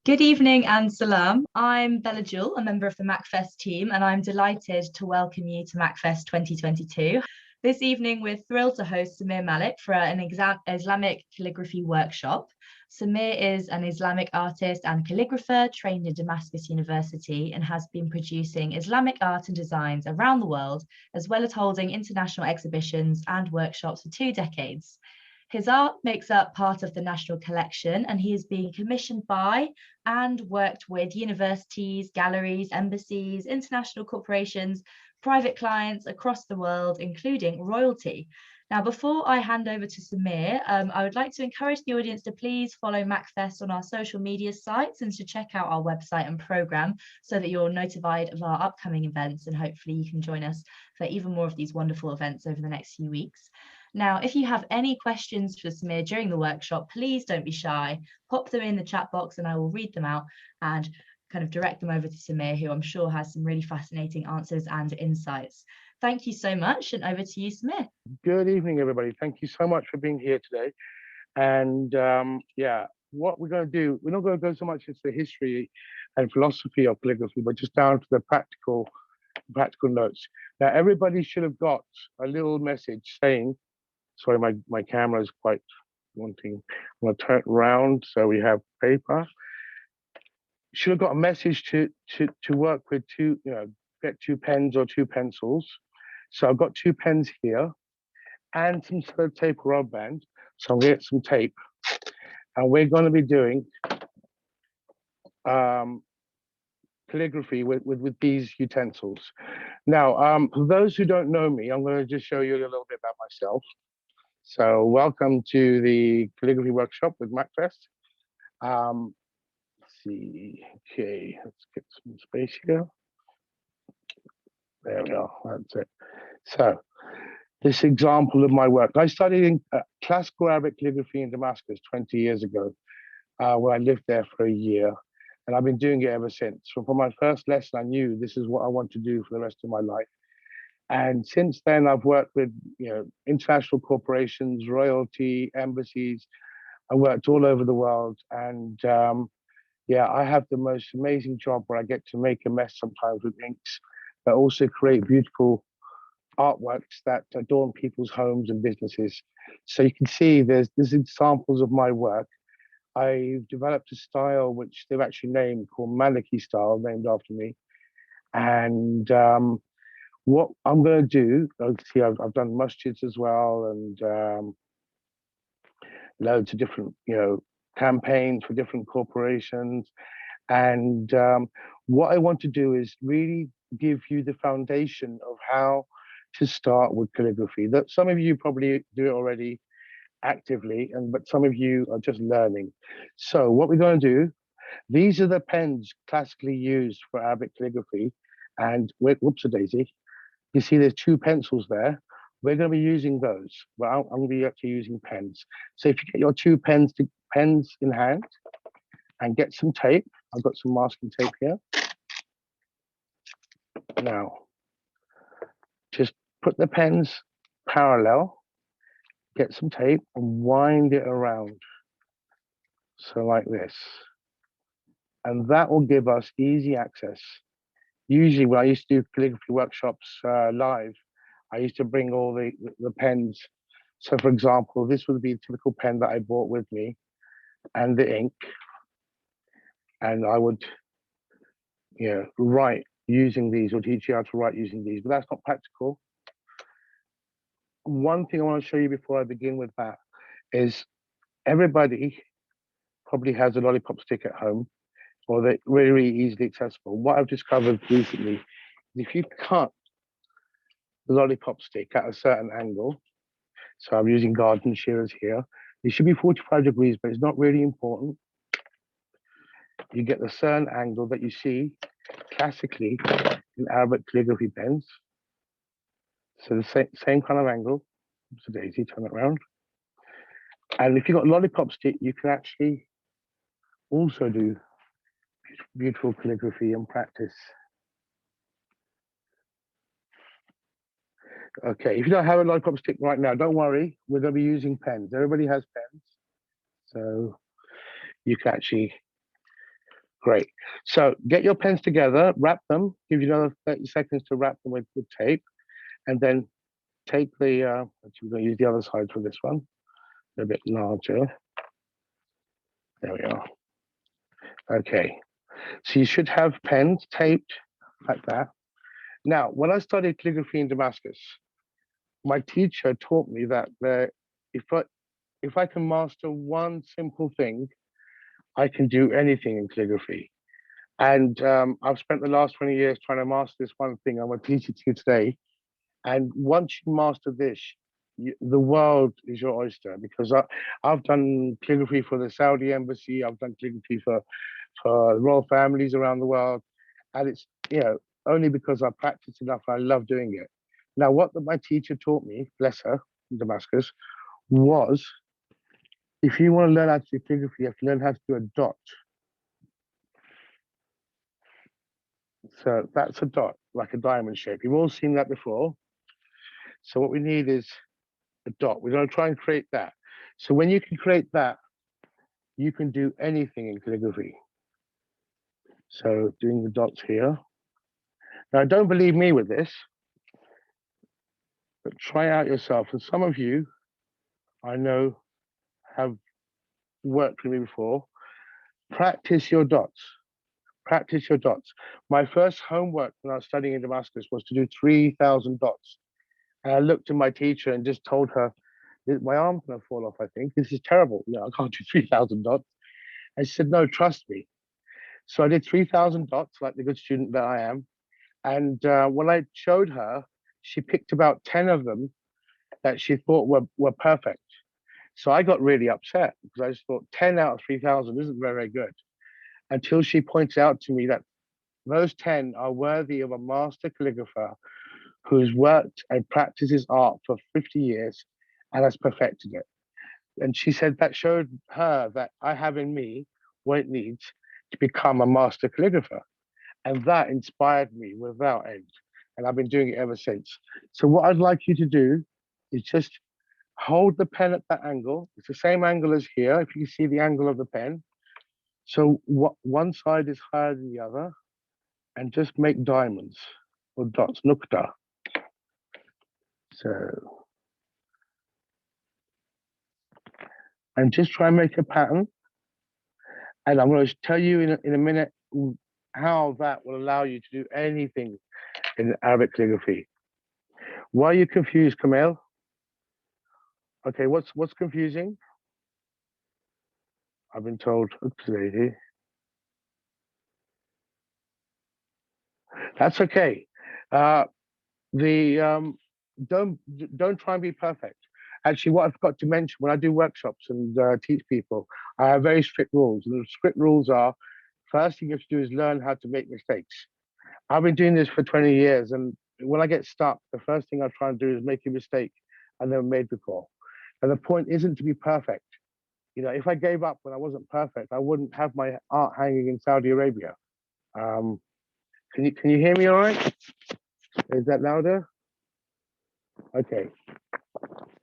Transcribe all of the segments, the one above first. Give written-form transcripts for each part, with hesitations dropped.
Good evening and salam. I'm Bella Jewell, a member of the MACFEST team, and I'm delighted to welcome you to MACFEST 2022. This evening, we're thrilled to host Samir Malik for an Islamic calligraphy workshop. Samir is an Islamic artist and calligrapher trained in Damascus University and has been producing Islamic art and designs around the world, as well as holding international exhibitions and workshops for 2 decades. His art makes up part of the national collection, and he is being commissioned by and worked with universities, galleries, embassies, international corporations, private clients across the world, including royalty. Now, before I hand over to Samir, I would like to encourage the audience to please follow MACFEST on our social media sites and to check out our website and program so that you're notified of our upcoming events, and hopefully you can join us for even more of these wonderful events over the next few weeks. Now, if you have any questions for Samir during the workshop, please don't be shy. Pop them in the chat box and I will read them out and kind of direct them over to Samir, who I'm sure has some really fascinating answers and insights. Thank you so much, and over to you, Samir. Good evening, everybody. Thank you so much for being here today. And yeah, what we're going to do, we're not going to go so much into the history and philosophy of calligraphy, but just down to the practical notes. Now, everybody should have got a little message saying, sorry, my camera is quite wanting. I'm going to turn it around so we have paper. Should have got a message to work with get 2 pens or 2 pencils. So I've got 2 pens here and some tape or rubber band. So I'm going to get some tape, and we're going to be doing calligraphy with these utensils. Now, for those who don't know me, I'm going to just show you a little bit about myself. So welcome to the calligraphy workshop with MACFEST. Let's see, okay, let's get some space here. There we are, that's it. So this example of my work, I studied in classical Arabic calligraphy in Damascus 20 years ago, where I lived there for a year, and I've been doing it ever since. So from my first lesson, I knew this is what I want to do for the rest of my life. And since then, I've worked with international corporations, royalty, embassies. I worked all over the world, and yeah, I have the most amazing job where I get to make a mess sometimes with inks, but also create beautiful artworks that adorn people's homes and businesses. So you can see there's examples of my work. I've developed a style which they've actually named called Maliki style, named after me, and what I'm going to do, see, I've done masjids as well, and loads of different, campaigns for different corporations. And what I want to do is really give you the foundation of how to start with calligraphy. That some of you probably do it already actively, but some of you are just learning. So what we're going to do, these are the pens classically used for Arabic calligraphy. And whoops-a-daisy. You see there's 2 pencils there. We're going to be using those. Well, I'm going to be actually using pens. So if you get your 2 pens in hand and get some tape. I've got some masking tape here. Now, just put the pens parallel, get some tape and wind it around. So like this. And that will give us easy access. Usually when I used to do calligraphy workshops live, I used to bring all the pens. So for example, this would be a typical pen that I brought with me and the ink. And I would write using these, or teach you how to write using these, but that's not practical. One thing I want to show you before I begin with that is everybody probably has a lollipop stick at home, or they're really, really easily accessible. What I've discovered recently is if you cut the lollipop stick at a certain angle, so I'm using garden shearers here, it should be 45 degrees, but it's not really important. You get the certain angle that you see classically in Arabic calligraphy pens. So the same kind of angle. So Daisy, turn it around. And if you've got lollipop stick, you can actually also do beautiful calligraphy and practice. Okay, if you don't have a lollipop stick right now, don't worry. We're going to be using pens. Everybody has pens. So you can actually Great. So get your pens together, wrap them, give you another 30 seconds to wrap them with tape, and then take the, actually we're going to use the other side for this one, a bit larger. There we are. Okay. So you should have pens taped like that. Now, when I studied calligraphy in Damascus, my teacher taught me that if I can master one simple thing, I can do anything in calligraphy. And I've spent the last 20 years trying to master this one thing. I'm going to teach it to you today. And once you master this, the world is your oyster, because I've done calligraphy for the Saudi embassy. I've done calligraphy for royal families around the world. And it's, only because I practiced enough, I love doing it. Now, what my teacher taught me, bless her, in Damascus, was if you want to learn how to do calligraphy, you have to learn how to do a dot. So that's a dot, like a diamond shape. You've all seen that before. So what we need is a dot. We're going to try and create that. So when you can create that, you can do anything in calligraphy. So doing the dots here. Now, don't believe me with this, but try out yourself. And some of you, I know, have worked with me before. Practice your dots. Practice your dots. My first homework when I was studying in Damascus was to do 3,000 dots. And I looked at my teacher and just told her, my arm's going to fall off, I think. This is terrible. I can't do 3,000 dots. And she said, no, trust me. So I did 3,000 dots, like the good student that I am. And when I showed her, she picked about 10 of them that she thought were perfect. So I got really upset because I just thought 10 out of 3,000 isn't very, very good. Until she points out to me that those 10 are worthy of a master calligrapher who's worked and practiced his art for 50 years and has perfected it. And she said that showed her that I have in me what it needs to become a master calligrapher. And that inspired me without end. And I've been doing it ever since. So what I'd like you to do is just hold the pen at that angle. It's the same angle as here, if you can see the angle of the pen. So one side is higher than the other, and just make diamonds or dots, nukta. So, and just try and make a pattern. And I'm going to tell you in a minute how that will allow you to do anything in Arabic calligraphy. Why are you confused, Kamel? Okay, what's confusing? I've been told, oops, lady. That's okay. Don't try and be perfect. Actually, what I forgot to mention, when I do workshops and teach people, I have very strict rules. And the strict rules are, first thing you have to do is learn how to make mistakes. I've been doing this for 20 years, and when I get stuck, the first thing I try and do is make a mistake I've never made before. And the point isn't to be perfect. If I gave up when I wasn't perfect, I wouldn't have my art hanging in Saudi Arabia. Can you hear me all right? Is that louder? Okay.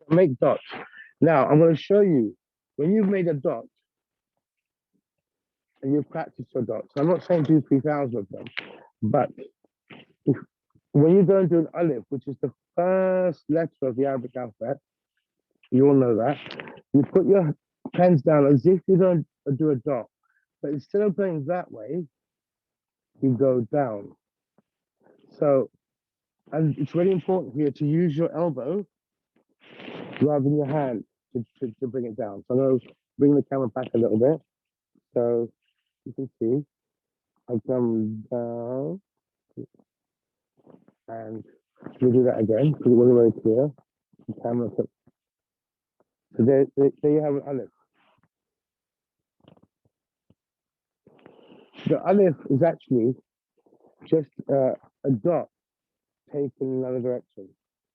Make dots. Now I'm going to show you when you've made a dot and you've practiced your dots. I'm not saying do 3,000 of them, but when you go and do an alif, which is the first letter of the Arabic alphabet, you all know that. You put your pens down as if you're going to do a dot, but instead of going that way, you go down. So, and it's really important here to use your elbow rather than your hand to bring it down. So I'm going to bring the camera back a little bit. So you can see I come down, and we'll do that again because it wasn't very clear. The camera. So there you have an alif. The alif is actually just a dot taken in another direction.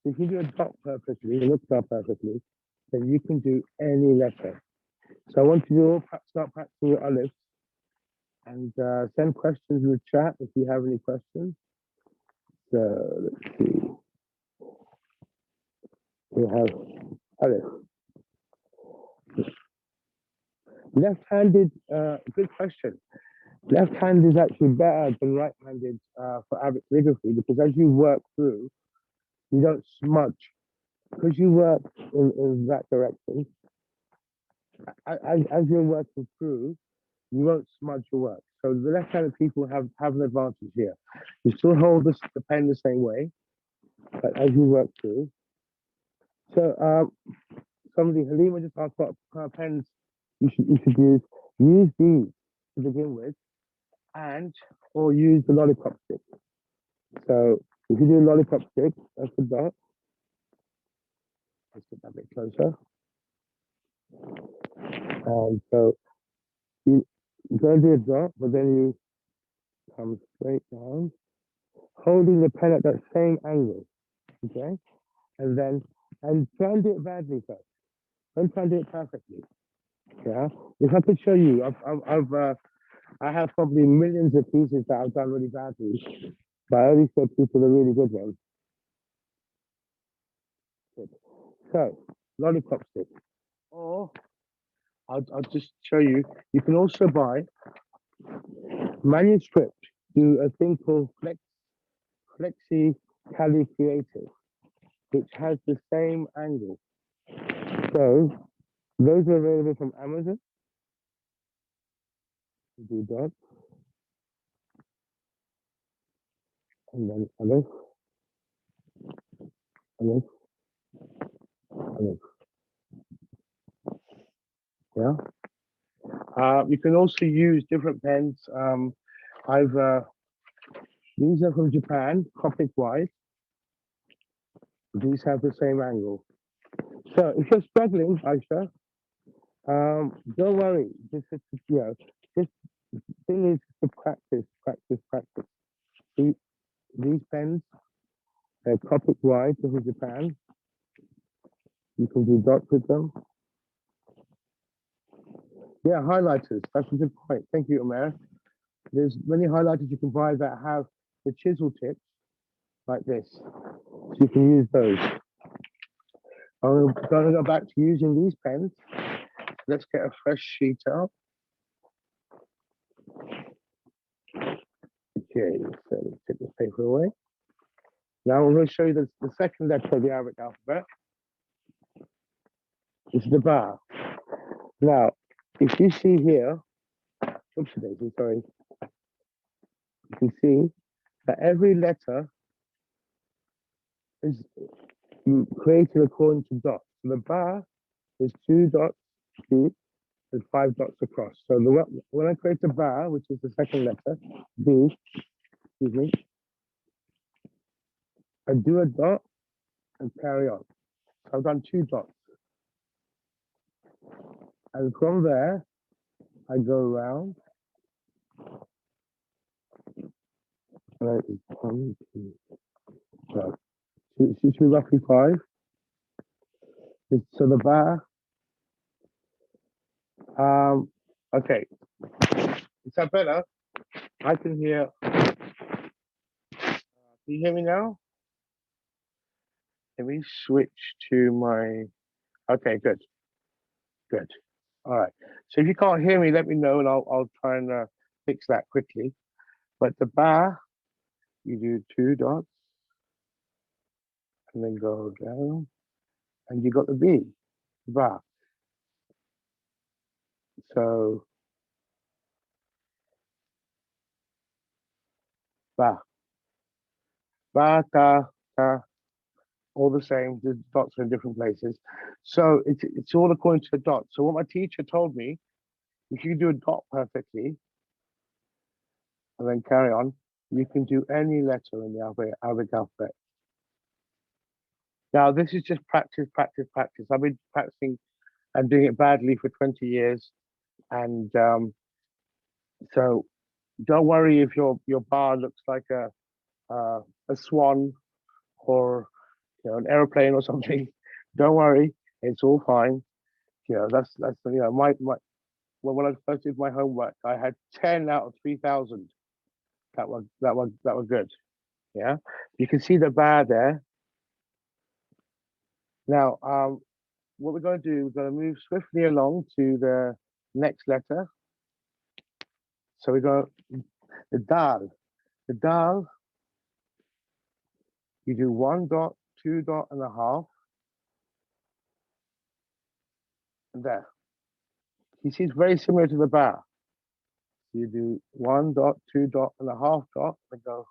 If you do a dot perfectly, a nukta perfectly, then you can do any letter. So I want you to all start practicing your alifs and send questions in the chat if you have any questions. So let's see. We have alif. Left-handed, good question. Left hand is actually better than right-handed for Arabic calligraphy because as you work through, you don't smudge. Because you work in that direction, as you're working through, you won't smudge your work. So the left-handed people have an advantage here. You still hold the pen the same way, but as you work through. So somebody, Halima just asked what kind of pens you should use. Use these to begin with, and or use the lollipop stick. So if you do a lollipop stick, that's the dot. Let's get that a bit closer. And so you don't do a dot, but then you come straight down, holding the pen at that same angle. Okay, and try and do it badly first. Don't try and do it perfectly. Yeah. If I could show you, I have probably millions of pieces that I've done really badly, but I only show people the really good ones. Good. So, lollipop stick. Or I'll just show you. You can also buy manuscript. Do a thing called Flexi Cali Creative, which has the same angle. So those are available from Amazon. You do that, and then others, others, others. Yeah. You can also use different pens. These are from Japan, Copic wise. These have the same angle. So if you're struggling, Aisha, don't worry. Just thing is to practice, practice, practice. These pens, they're Copic wide from Japan. You can do dots with them. Yeah, highlighters. That's a good point. Thank you, Omer. There's many highlighters you can buy that have the chisel tips like this. So you can use those. I'm going to go back to using these pens. Let's get a fresh sheet out. Okay, so let's take the paper away. Now I'm going to show you the second letter of the Arabic alphabet. It's the ba. Now, if you see here, oops, sorry, you can see that every letter is created according to dots. So the ba is 2 dots deep and 5 dots across. So when I create a ba, which is the second letter, B, excuse me, I do a dot and carry on. So I've done 2 dots. And from there, I go around. And one, two, so it should be roughly 5. So the ba, okay. Is that better? I can hear. Can you hear me now? Let me switch to my. Okay, good, good. All right. So if you can't hear me, let me know, and I'll try and fix that quickly. But the ba, you do 2 dots, and then go down, and you got the B, ba. So ba, ta, ta. All the same, the dots are in different places. So it's all according to the dots. So what my teacher told me, if you do a dot perfectly and then carry on, you can do any letter in the Arabic alphabet. Now, this is just practice, practice, practice. I've been practicing and doing it badly for 20 years. And so don't worry if your bar looks like a swan or an airplane or something. Don't worry, it's all fine. That's when I first did my homework, I had 10 out of 3,000 that were good. Yeah, you can see the bar there. Now, what we're going to do, we're going to move swiftly along to the next letter. So we go the dal. The dal, you do 1 dot, 2 dot and a half, and there. You see, it's very similar to the ba. You do 1 dot, 2 dot and a half dot, and go,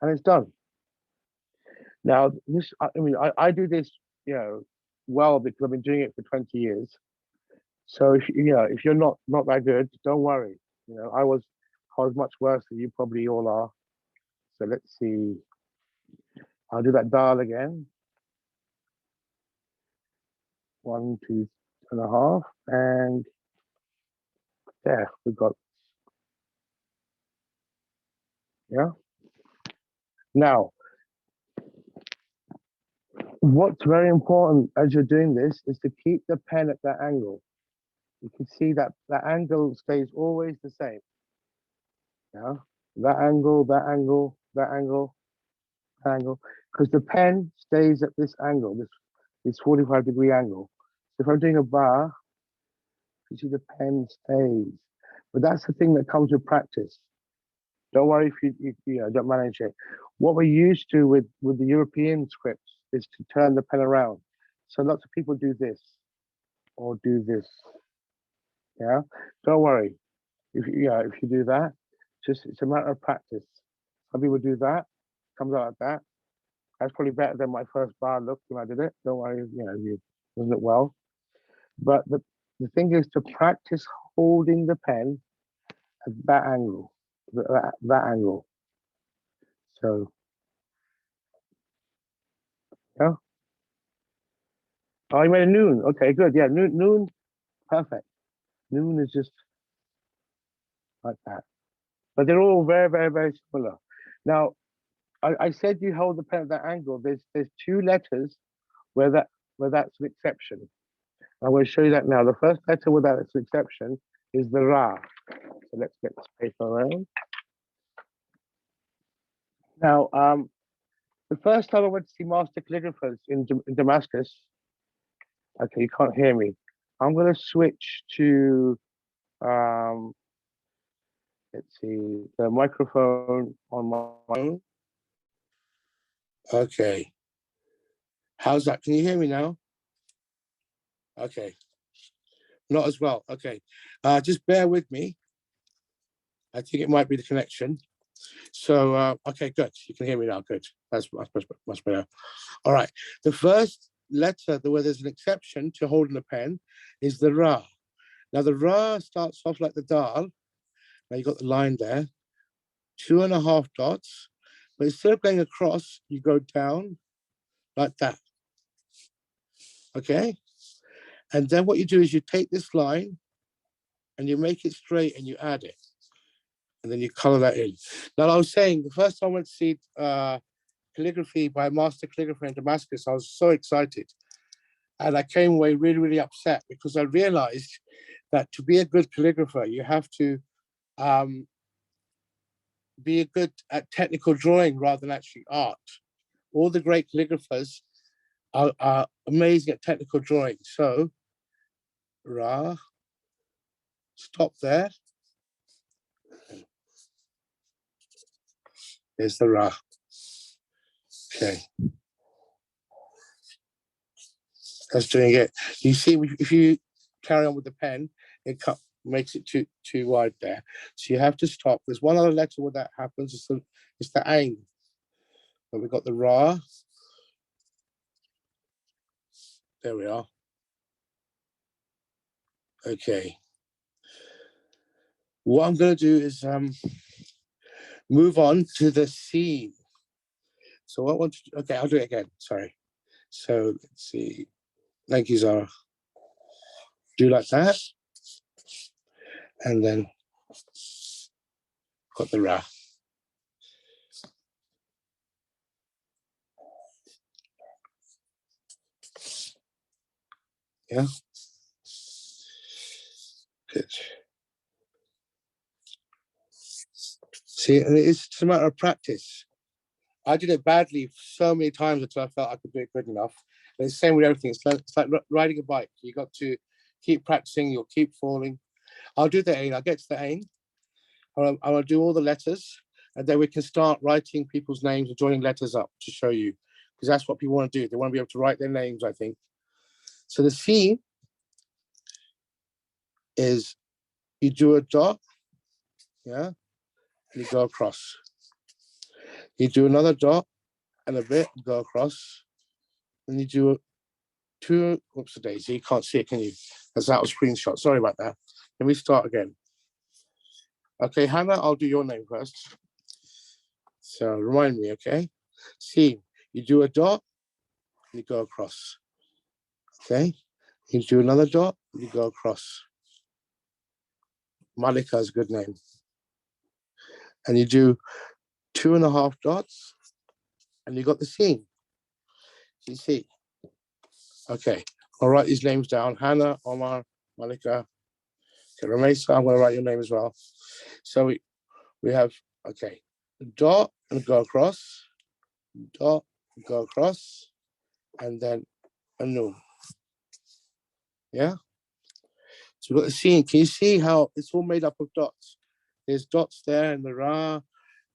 and it's done. Now, this, I mean, I do this, you know, well because I've been doing it for 20 years. So if you know, if you're not that good, don't worry. You know, I was much worse than you probably all are. So let's see. I'll do that dial again. 1, 2 and a half, and there we've got. Yeah. Now, what's very important as you're doing this is to keep the pen at that angle. You can see that that angle stays always the same. Yeah, that angle, that angle, that angle, that angle, because the pen stays at this angle, this 45-degree angle. So if I'm doing a bar, you see the pen stays. But that's the thing that comes with practice. Don't worry if you know, don't manage it. What we're used to with the European scripts is to turn the pen around. So lots of people do this or do this. Yeah, don't worry. If you do that, just it's a matter of practice. Some people do that, comes out like that. That's probably better than my first bar look when I did it. Don't worry, you know, you doesn't look well. But the thing is to practice holding the pen at that angle, that angle. So, yeah. Oh, you made a noon. Okay, good. Yeah, noon, perfect. Noon is just like that. But they're all very, very, very similar. Now, I said you hold the pen at that angle. There's 2 letters where that's an exception. I'm going to show you that now. The first letter where that's an exception is the Ra. So let's get this paper around. Now, the first time I went to see master calligraphers in Damascus, okay, you can't hear me. I'm going to switch to, let's see, the microphone on my phone. Okay. How's that? Can you hear me now? Okay. Not as well. Okay. Just bear with me. I think it might be the connection. So, okay, good. You can hear me now. Good. That's much better. All right. The first letter where there's an exception to holding a pen is the Ra. Now, the Ra starts off like the Dal. Now, you got the line there. 2.5 dots. But instead of going across, you go down like that. Okay? And then what you do is you take this line and you make it straight and you add it. And then you color that in. Now, I was saying, the first time I went to see calligraphy by a master calligrapher in Damascus, I was so excited. And I came away really, really upset because I realized that to be a good calligrapher, you have to be good at technical drawing rather than actually art. All the great calligraphers are amazing at technical drawing. So, Ra, stop there. There's the Ra. Okay. That's doing it. You see, if you carry on with the pen, it makes it too wide there. So you have to stop. There's one other letter where that happens. It's the Ain. But we've got the Ra. There we are. Okay. What I'm going to do is move on to the scene. So what I want to, okay, I'll do it again. Sorry. So let's see. Thank you, Zara. Do like that. And then got the Ra. Yeah. Good. See, it's a matter of practice. I did it badly so many times until I felt I could do it good enough. And it's the same with everything. It's like riding a bike. You got to keep practicing. You'll keep falling. I'll do the Ain. I'll get to the Ain. I want to do all the letters, and then we can start writing people's names and joining letters up to show you, because that's what people want to do. They want to be able to write their names, I think. So the C is you do a dot, yeah, and you go across. You do another dot and a bit, go across, and you do two, whoops a daisy, you can't see it, can you? That's out of screenshot, sorry about that. Let me start again. Okay, Hannah, I'll do your name first. So remind me, okay? C, you do a dot, you go across. Okay, you do another dot, you go across. Malika is a good name. And you do 2.5 dots, and you got the scene. You see? Okay, I'll write these names down. Hannah, Omar, Malika, okay, Ramesa, I'm going to write your name as well. So we have, okay, dot and go across, dot, go across, and then a noon. Yeah? So we've got the scene. Can you see how it's all made up of dots? There's dots there in the Ra,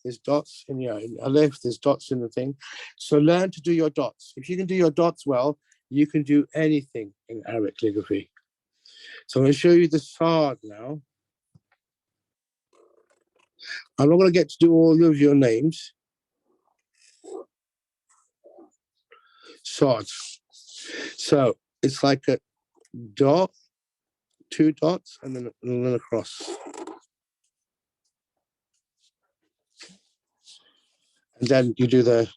there's dots in Aleph, there's dots in the thing. So learn to do your dots. If you can do your dots well, you can do anything in Arabic calligraphy. So I'm going to show you the Sard now. I'm not going to get to do all of your names. Sard. So it's like a dot, 2 dots, and then a cross. And then you do the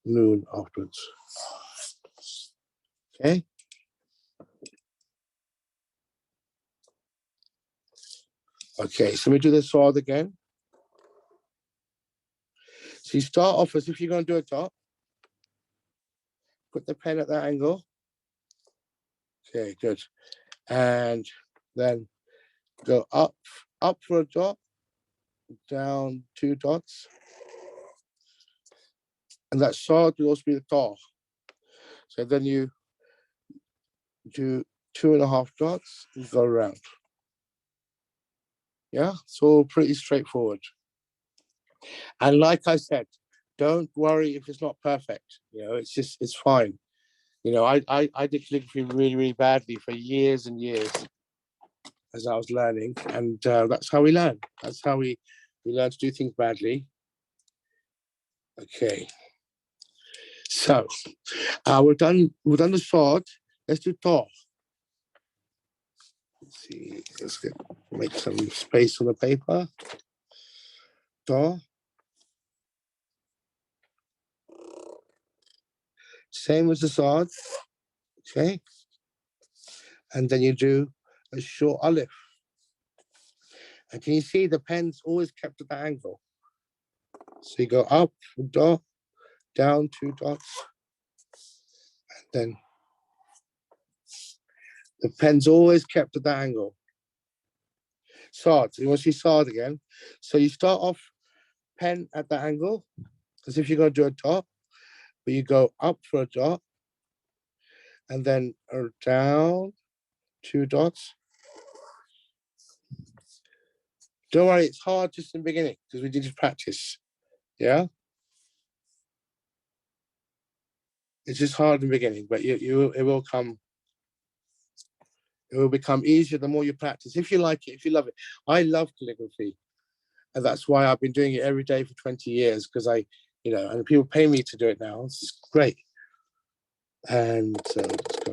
noon afterwards. Okay? Okay, so we do the sword again. So you start off as if you're going to do a dot. Put the pen at that angle. Okay, good. And then go up for a dot, down 2 dots. And that sword will also be the tar. So then you do 2.5 dots and go around. Yeah, it's all pretty straightforward. And like I said, don't worry if it's not perfect. It's fine. I did calligraphy really, really badly for years and years as I was learning, and that's how we learn. That's how we learn to do things badly. Okay. So we've done the sword. Let's do tar. Let's see. Let's make some space on the paper. Tar. Same as the sword. Okay. And then you do a short aleph. And can you see the pen's always kept at the angle? So you go up, dot, down 2 dots, and then the pen's always kept at that angle. Sard, you want to see sard again? So you start off pen at the angle, as if you're going to do a dot, but you go up for a dot, and then down 2 dots. Don't worry, it's hard just in the beginning, because we did practice, yeah? It's just hard in the beginning, but it will come. It will become easier the more you practice. If you like it, if you love it. I love calligraphy. And that's why I've been doing it every day for 20 years, because and people pay me to do it now. This is great. And so let's go.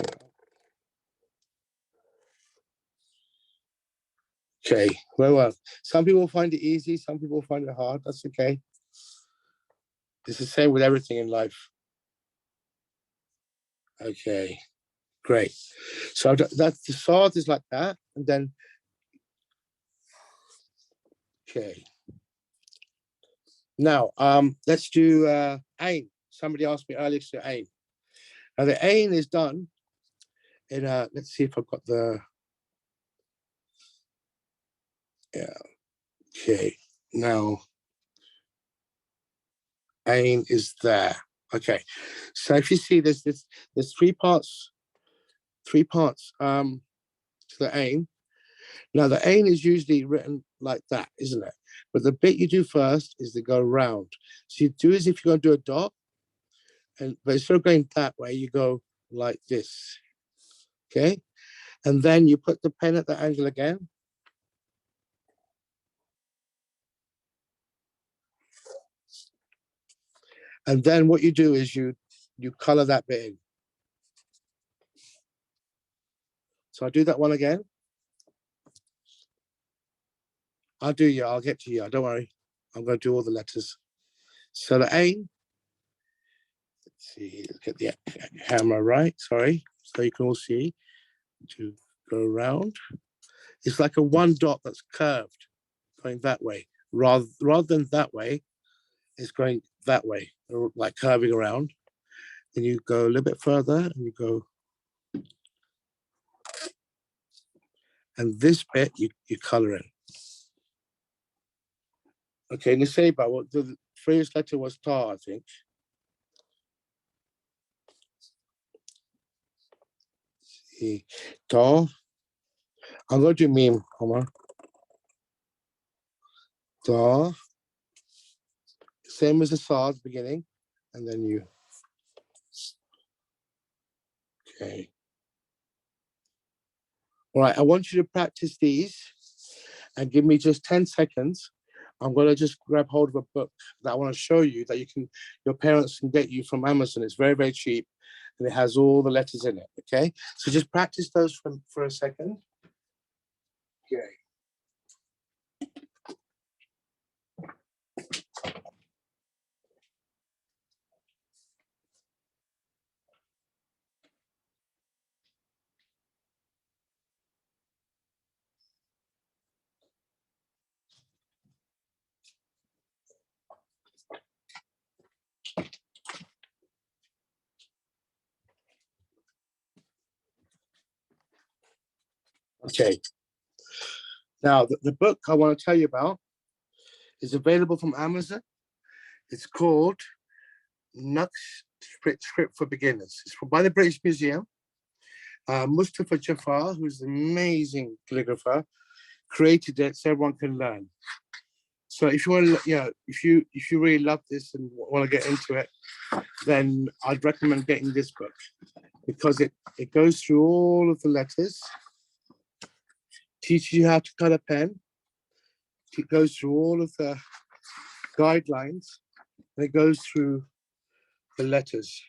Okay, well, some people find it easy, some people find it hard. That's okay. It's the same with everything in life. Okay, great. So that's the sword is like that, and then okay. Now, let's do ain. Somebody asked me earlier to do ain. Now the ain is done in let's see if I've got the okay. Now ain is there. Okay. So if you see there's 3 parts to the ain. Now the ain is usually written like that, isn't it? But the bit you do first is to go round. So you do as if you're going to do a dot, but instead of going that way, you go like this, okay? And then you put the pen at the angle again. And then what you do is you color that bit in. So I'll do that one again. I'll get to you, don't worry. I'm going to do all the letters. So the aim, let's see, let's get the camera right, sorry. So you can all see, to go around. It's like a one dot that's curved, going that way. Rather than that way, it's going that way, like curving around. Then you go a little bit further and you go, and this bit you color in. Okay, Niseba, what the first letter was tar, I think. See, tar. I'm going to do meme, Omar. Tar. Same as the sa at the beginning, and then you. Okay. All right, I want you to practice these and give me just 10 seconds. I'm going to just grab hold of a book that I want to show you that your parents can get you from Amazon. It's very, very cheap and it has all the letters in it, okay? So just practice those for a second. Okay. Okay. Now, the book I want to tell you about is available from Amazon. It's called Nux Script for Beginners. It's by the British Museum. Mustafa Jafar, who's an amazing calligrapher, created it so everyone can learn. So if you want to, if you really love this and want to get into it, then I'd recommend getting this book because it goes through all of the letters, teaches you how to cut a pen, it goes through all of the guidelines, and it goes through the letters.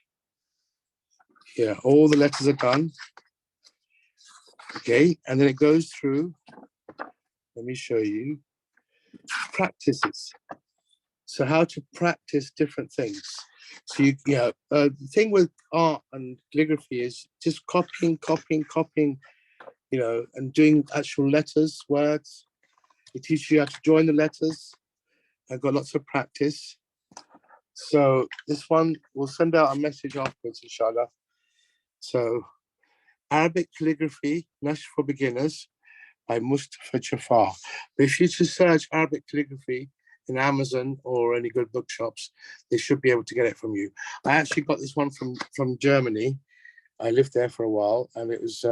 Yeah, all the letters are done. Okay, and then it goes through, let me show you, practices. So how to practice different things. So the thing with art and calligraphy is just copying, and doing actual letters, words. It teaches you how to join the letters. I've got lots of practice. So this one, we'll send out a message afterwards, inshallah. So Arabic Calligraphy, Nash for Beginners by Mustafa Jafar. But if you just search Arabic Calligraphy in Amazon or any good bookshops, they should be able to get it from you. I actually got this one from Germany. I lived there for a while and it was,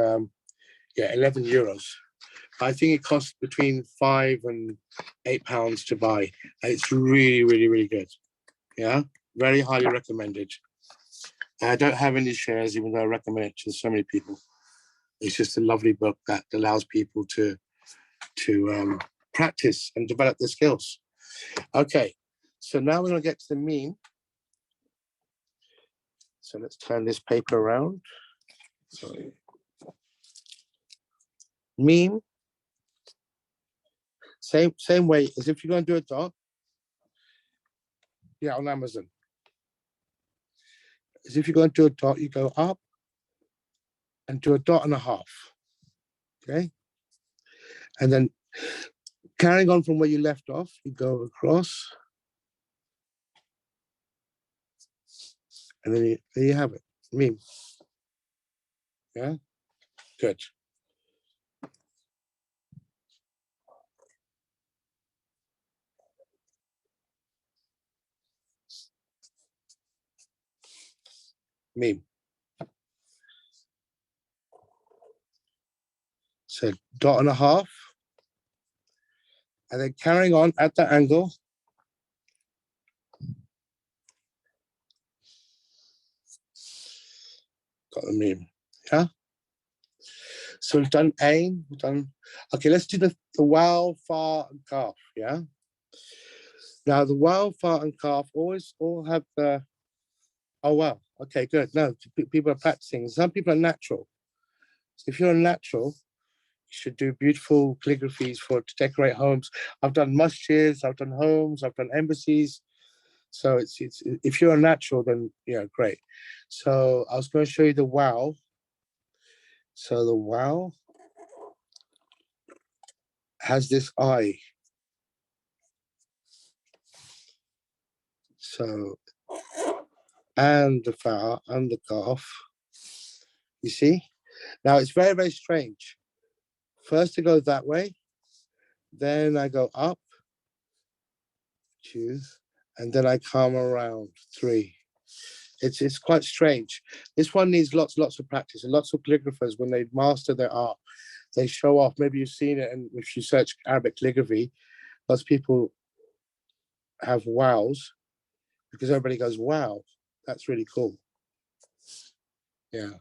11 euros. I think it costs between £5 and £8 to buy. And it's really, really, really good. Yeah, very highly recommended. I don't have any shares, even though I recommend it to so many people. It's just a lovely book that allows people to practice and develop their skills. Okay, so now we're going to get to the meme. So let's turn this paper around. Sorry. Meme. Same way as if you're going to do a dot. Yeah, on Amazon. As if you're going to do a dot, you go up and do a dot and a half. Okay. And then carrying on from where you left off, you go across. And then there you have it. Meme. Yeah. Good. Meme. So dot and a half. And then carrying on at the angle. Got the meme, yeah? So we've done aim, we've done, okay, let's do the wow, far, and calf, yeah? Now the wow, far, and calf always all have the, oh wow, okay, good. No, people are practicing. Some people are natural. So if you're a natural, you should do beautiful calligraphies to decorate homes. I've done masjids, I've done homes, I've done embassies. So it's if you're a natural, then yeah, great. So I was going to show you the wow. So the wow has this eye. So, and the fa and the calf. You see? Now it's very, very strange. First I go that way, then I go up, 2, and then I come around, 3. It's quite strange. This one needs lots of practice, and lots of calligraphers, when they master their art, they show off. Maybe you've seen it, and if you search Arabic calligraphy, lots of people have wows because everybody goes, wow, that's really cool. Yeah.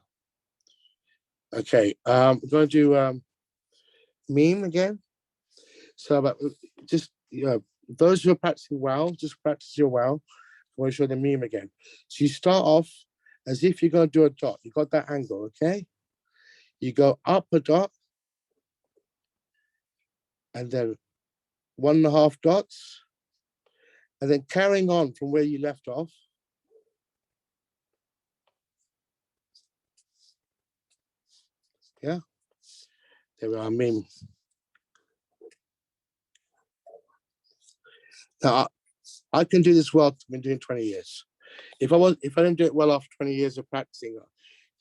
Okay, we're going to do meme again. So about just those who are practicing wow, just practice your wow. I want to show the meme again. So you start off as if you're going to do a dot. You got that angle, okay? You go up a dot, and then 1.5 dots, and then carrying on from where you left off. Yeah, there we are, meme. Now I can do this well. I've been doing 20 years. If I didn't do it well after 20 years of practicing,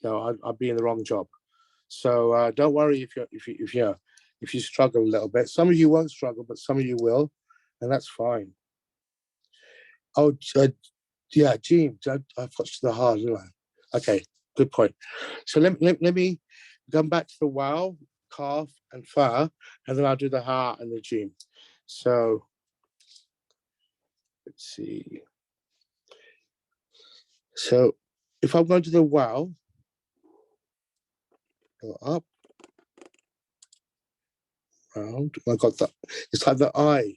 I'd be in the wrong job. So don't worry if you struggle a little bit. Some of you won't struggle, but some of you will, and that's fine. Oh, yeah, Gene, I've got to the hard, didn't I? Okay, good point. So let me come back to the wow, calf, and fa, and then I'll do the ha and the Gene. So let's see. So if I'm going to the wow, go up, round. I got that. It's like the eye.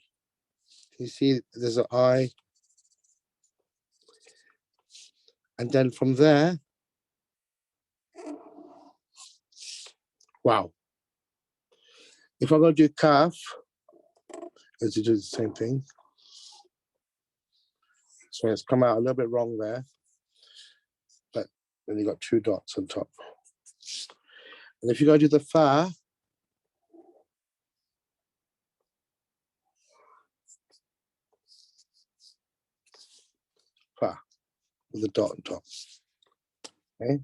You see, there's an eye. And then from there, wow. If I'm going to do calf, let's do the same thing. So it's come out a little bit wrong there. But then you got 2 dots on top. And if you go to the fa, with a dot on top. Okay.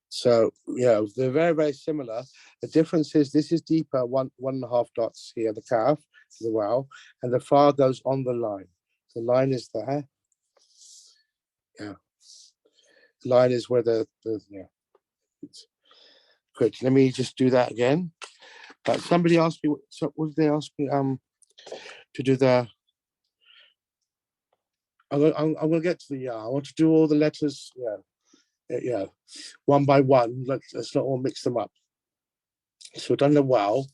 So yeah, they're very, very similar. The difference is this is deeper, 1.5 dots here, the calf, the wow, and the fa goes on the line. The line is there. Yeah. The line is where yeah. Quick, let me just do that again. Somebody asked me, so what did they ask me? To do the. I'm gonna get to the I want to do all the letters. Yeah, one by one. Let's not all mix them up. So we've done the wow.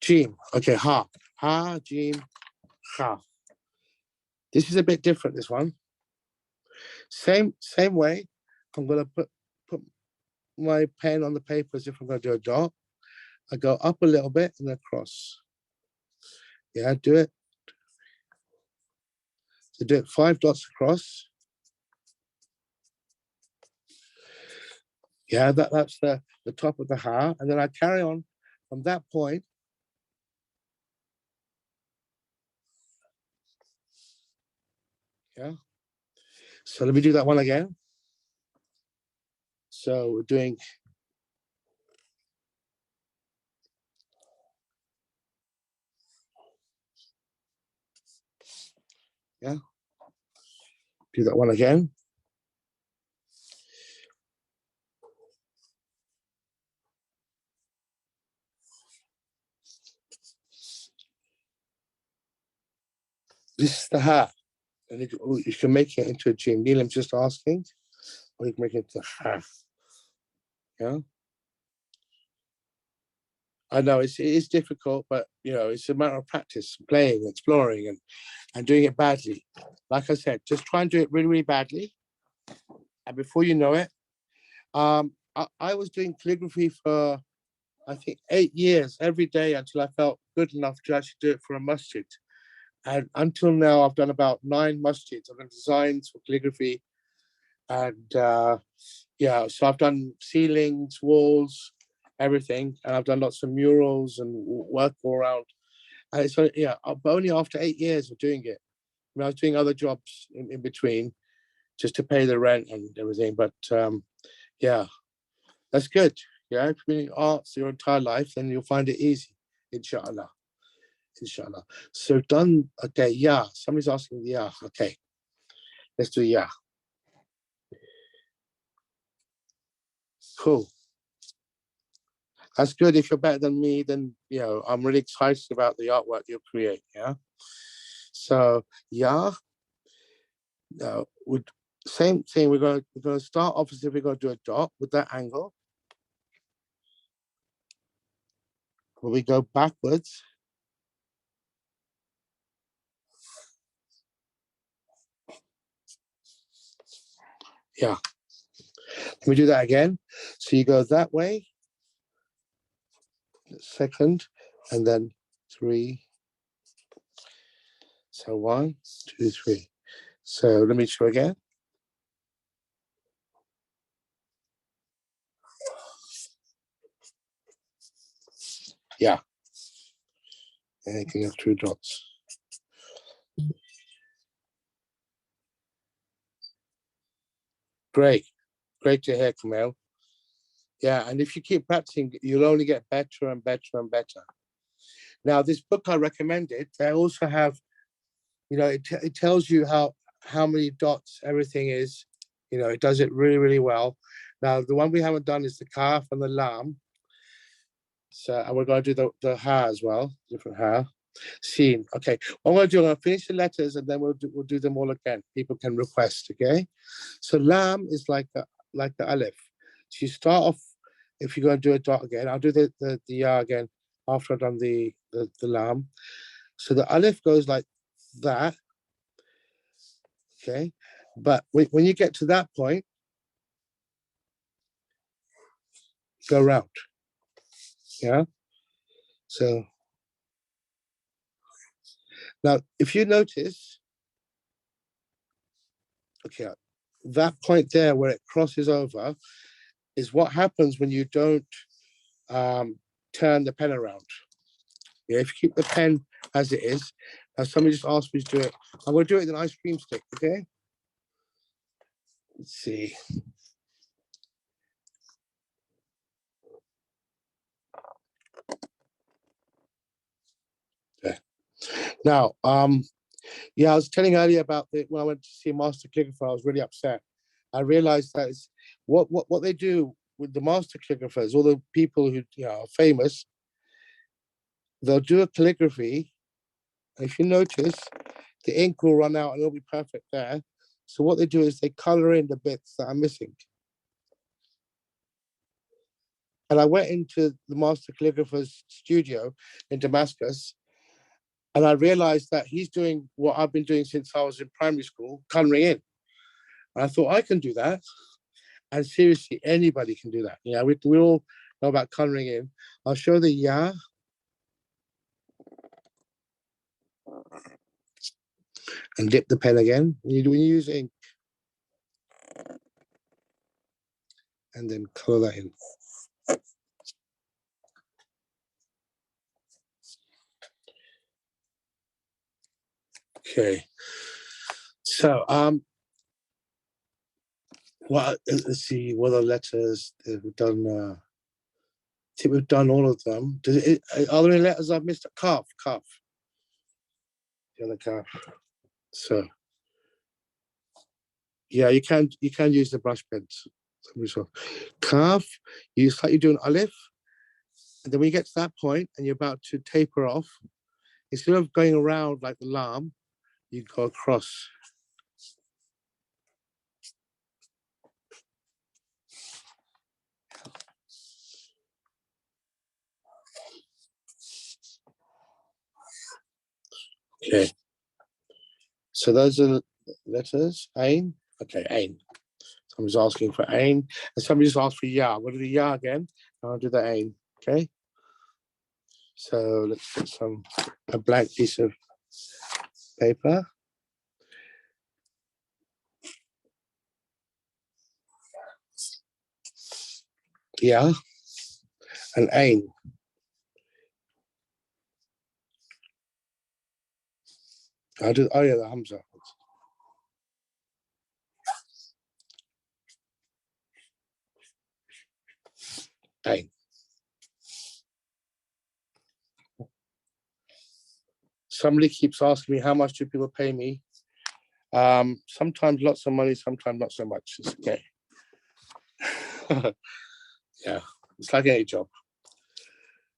Jim. Okay, ha, Jim, ha. This is a bit different. This one. Same way. I'm gonna put my pen on the paper as if I'm gonna do a dot. I go up a little bit and across. Yeah, do it. So do it 5 dots across. Yeah, that's the top of the ha, and then I carry on from that point. Yeah. So let me do that one again. So we're doing. Yeah. Do that one again. This is the hat. And you can make it into a gym. Neelam's just asking, or you can make it into a hat. Yeah. I know it is difficult, but it's a matter of practice, playing, exploring, and doing it badly. Like I said, just try and do it really, really badly. And before you know it, I was doing calligraphy for, I think, 8 years, every day until I felt good enough to actually do it for a masjid. And until now, I've done about 9 masjids. I've done designs for calligraphy. And so I've done ceilings, walls, everything. And I've done lots of murals and work all around. And so, but only after 8 years of doing it. I was doing other jobs in between just to pay the rent and everything. But that's good. Yeah, if you've been in arts your entire life, then you'll find it easy, inshallah. Inshallah. So done. Okay, yeah. Somebody's asking, yeah. Okay, let's do yeah. Cool. That's good. If you're better than me, then I'm really excited about the artwork you'll create. Yeah. So yeah. No, same thing. We're going to start. Obviously, we're going to do a dot with that angle. When we go backwards. Yeah. Let me do that again. So you go that way. Second, and then 3. So 1, 2, 3. So let me show again. Yeah. And you can have 2 dots. Great. Great to hear, Kamel. Yeah, and if you keep practicing, you'll only get better and better and better. Now, this book I recommended, they also have, it tells you how many dots everything is. It does it really, really well. Now, the one we haven't done is the kaf and the lam. So, and we're going to do the ha as well, different ha. Seen. Okay, what I'm going to do, I'm going to finish the letters and then we'll do them all again. People can request, okay? So lam is like the aleph. So you start off, if you're going to do a dot again, I'll do the ya again after I've done the lam. So the aleph goes like that, okay? But when you get to that point, go round, yeah? So now, if you notice, okay, that point there where it crosses over is what happens when you don't turn the pen around. Yeah, if you keep the pen as it is, somebody just asked me to do it. I'm going to do it with an ice cream stick, okay? Let's see. Okay. Now, I was telling earlier about when I went to see a master calligrapher, I was really upset. I realized that it's what they do with the master calligraphers, all the people who are famous, they'll do a calligraphy, and if you notice, the ink will run out and it'll be perfect there. So what they do is they color in the bits that are missing. And I went into the master calligrapher's studio in Damascus, and I realized that he's doing what I've been doing since I was in primary school, coloring in. And I thought I can do that. And seriously, anybody can do that. We all know about coloring in. I'll show the ya. And dip the pen again. When you use ink. And then color that in. Okay. So let's see what are letters we've done. I think we've done all of them. Are there any letters I've missed? Calf. The other calf. So yeah, you can use the brush pens. Calf, it's like you do an aleph, and then when you get to that point and you're about to taper off, instead of going around like the lam, you go across. Okay. So those are the letters. Ain. Okay, Ain. Somebody's asking for Ain. And somebody just asked for Ya. I'm going to do Ya again. I'll do the Ain. Okay. So let's put a blank piece of paper. Yeah, and Ain. I'll do, oh yeah, the Hamza. Ain. Somebody keeps asking me, how much do people pay me? Sometimes lots of money, sometimes not so much. It's okay. Yeah, it's like any job.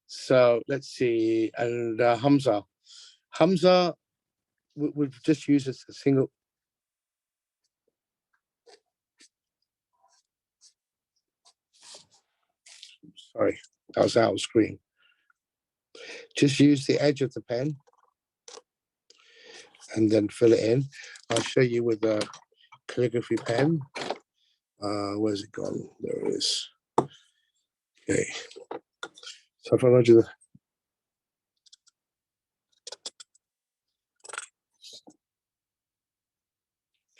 So let's see, and Hamza. Hamza, we've just used a single. Sorry, that was out of screen. Just use the edge of the pen and then fill it in. I'll show you with the calligraphy pen. Where's it gone? There it is. Okay. So if I want to do the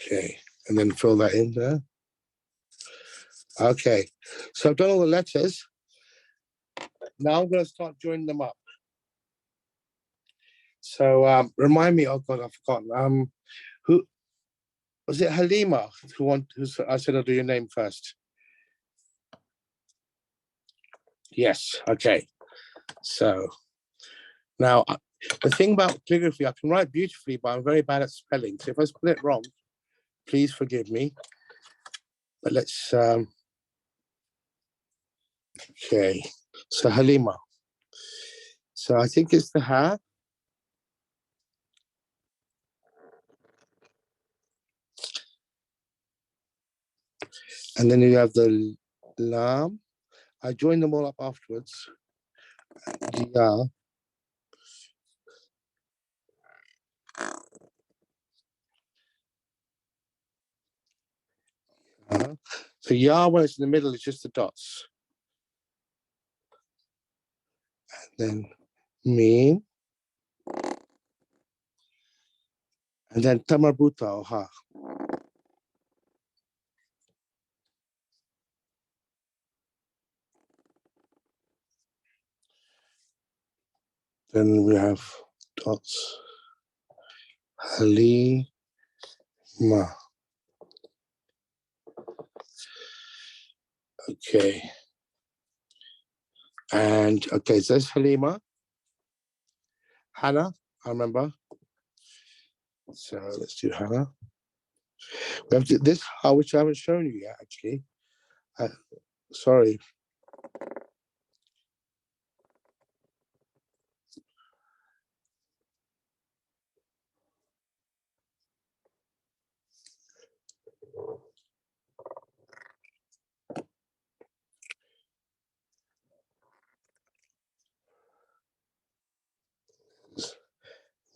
okay, and then fill that in there. Okay, so I've done all the letters. Now I'm going to start joining them up. So remind me, oh God, I've forgotten. Who was it? Halima, I said I'll do your name first. Yes, okay. So now the thing about calligraphy, I can write beautifully, but I'm very bad at spelling. So if I spell it wrong, please forgive me. But let's, okay. So Halima. So I think it's the ha. And then you have the lam. I join them all up afterwards. Yeah. So ya, when it's in the middle, is just the dots. And then meen. And then tamarbuta or ha. Then we have dots. Halima. Okay. And okay, so that's Halima. Hannah, I remember. So let's do Hannah. We have this, which I haven't shown you yet, actually. Sorry.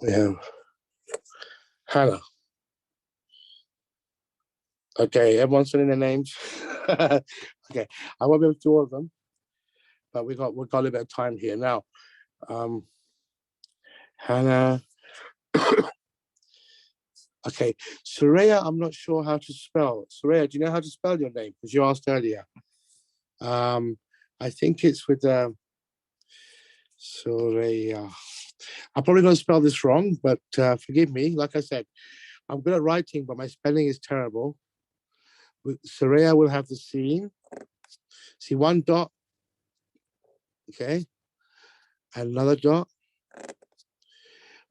We have Hannah. Okay, everyone's filling their names. Okay, I won't be able to do all of them, but we've got a little bit of time here now. Hannah. Okay, Soraya, I'm not sure how to spell. Soraya, do you know how to spell your name? Because you asked earlier. I think it's with Soraya. I'm probably going to spell this wrong, but forgive me. Like I said, I'm good at writing, but my spelling is terrible. Soraya will have the scene. See, one dot. Okay. And another dot.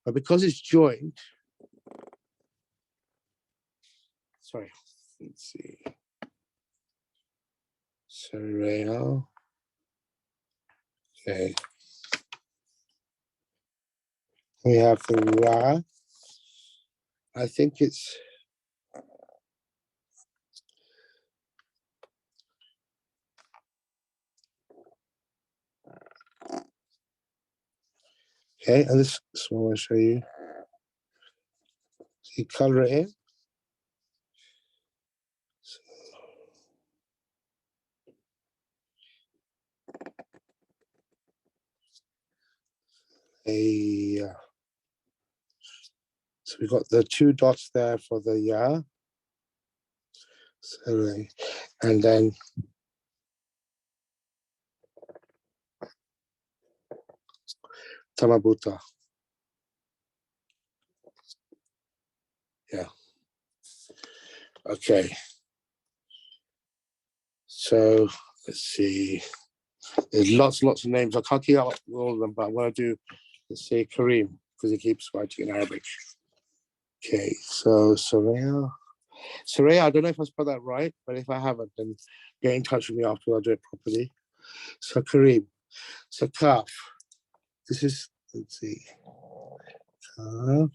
But because it's joined, sorry, let's see. Soraya. Okay. We have the ra. I think it's okay, and this one I want to show you. So you color it in. So we got the 2 dots there for the so, and then Tamabuta. Yeah. Okay. So let's see. There's lots of names. I can't keep up with all of them, but I'm going to do, let's say, Kareem, because he keeps writing in Arabic. Okay, so Soraya. Soraya, I don't know if I spelled that right, but if I haven't, then get in touch with me after I'll do it properly. So Kareem. So Kaf. This is, let's see. Kaf.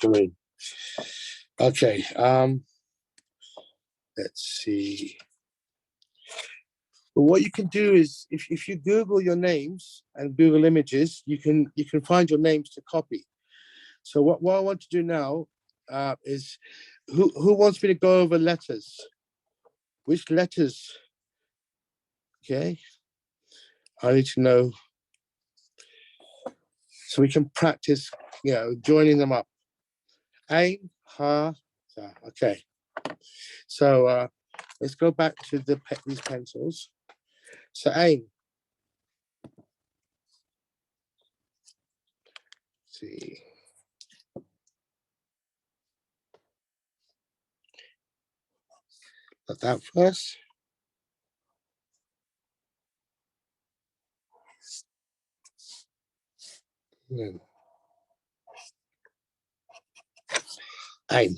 Kareem. Okay. Let's see. But what you can do is, if you Google your names and Google images, you can find your names to copy. So what I want to do now is, who wants me to go over letters? Which letters? Okay, I need to know so we can practice, joining them up. Ain, ha, sa. Okay. So let's go back to these pencils. So Ain. Let's see. Got that first. Then Ain.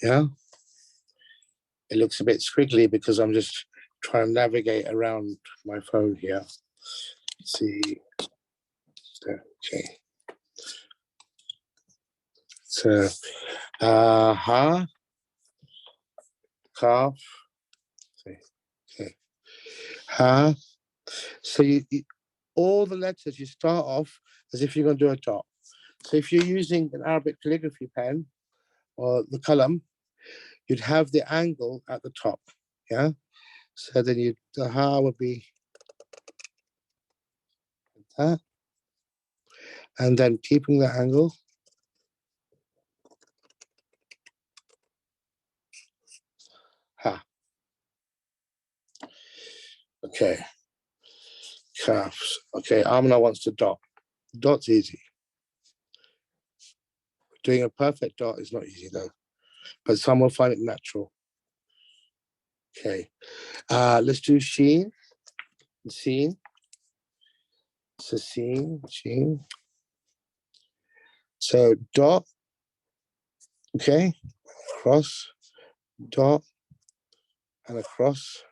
Yeah. It looks a bit squiggly because I'm just trying to navigate around my phone here. Let's see. Okay. So, ha, calf. Okay. Ha. So all the letters you start off as if you're going to do a dot. So if you're using an Arabic calligraphy pen or the column, you'd have the angle at the top. Yeah. So then the ha would be that. And then keeping the angle. Ha. Okay. Calves. Okay. Amna wants to dot. Dot's easy. Doing a perfect dot is not easy though, but some will find it natural. Okay. Let's do sheen. Scene. So scene. Sheen. So dot. Okay. Cross. Dot. And across.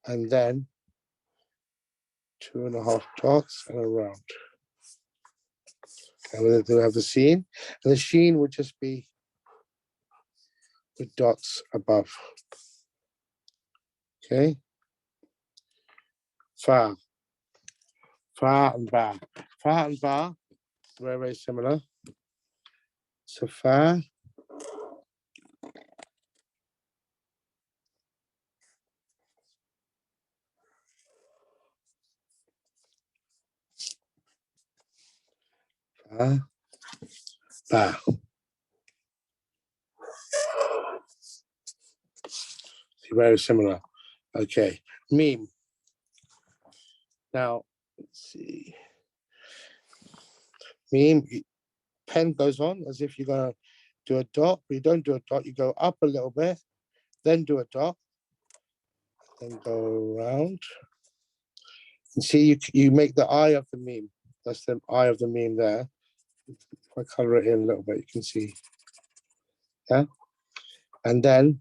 And then 2.5 dots and around. And then we have the scene. And the sheen would just be with dots above. Okay. Fa. Fa and ba. Fa and ba, very, very similar. So fa. Fa. Ba. Very similar. Okay. Meme. Now, let's see. Meme, pen goes on as if you're going to do a dot, but you don't do a dot. You go up a little bit, then do a dot, then go around. And see, you make the eye of the meme. That's the eye of the meme there. If I color it in a little bit, you can see. Yeah. And then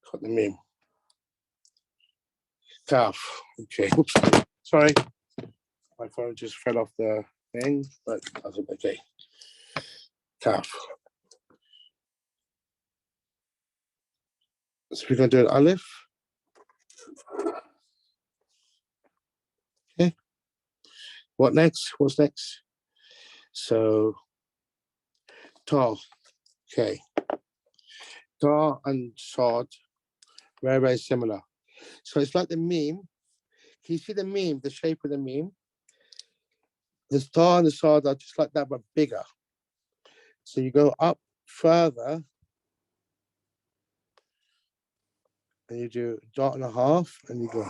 cut the meme. Calf. Okay. Oops. Sorry. My phone just fell off the thing, but I think okay. Calf. So we're going to do an Aleph. Okay. What next? What's next? So, Ta. Okay. Ta and Sod, very, very similar. So it's like the meme. Can you see the meme, the shape of the meme? The star and the Sod are just like that, but bigger. So you go up further, and you do a dot and a half, and you go.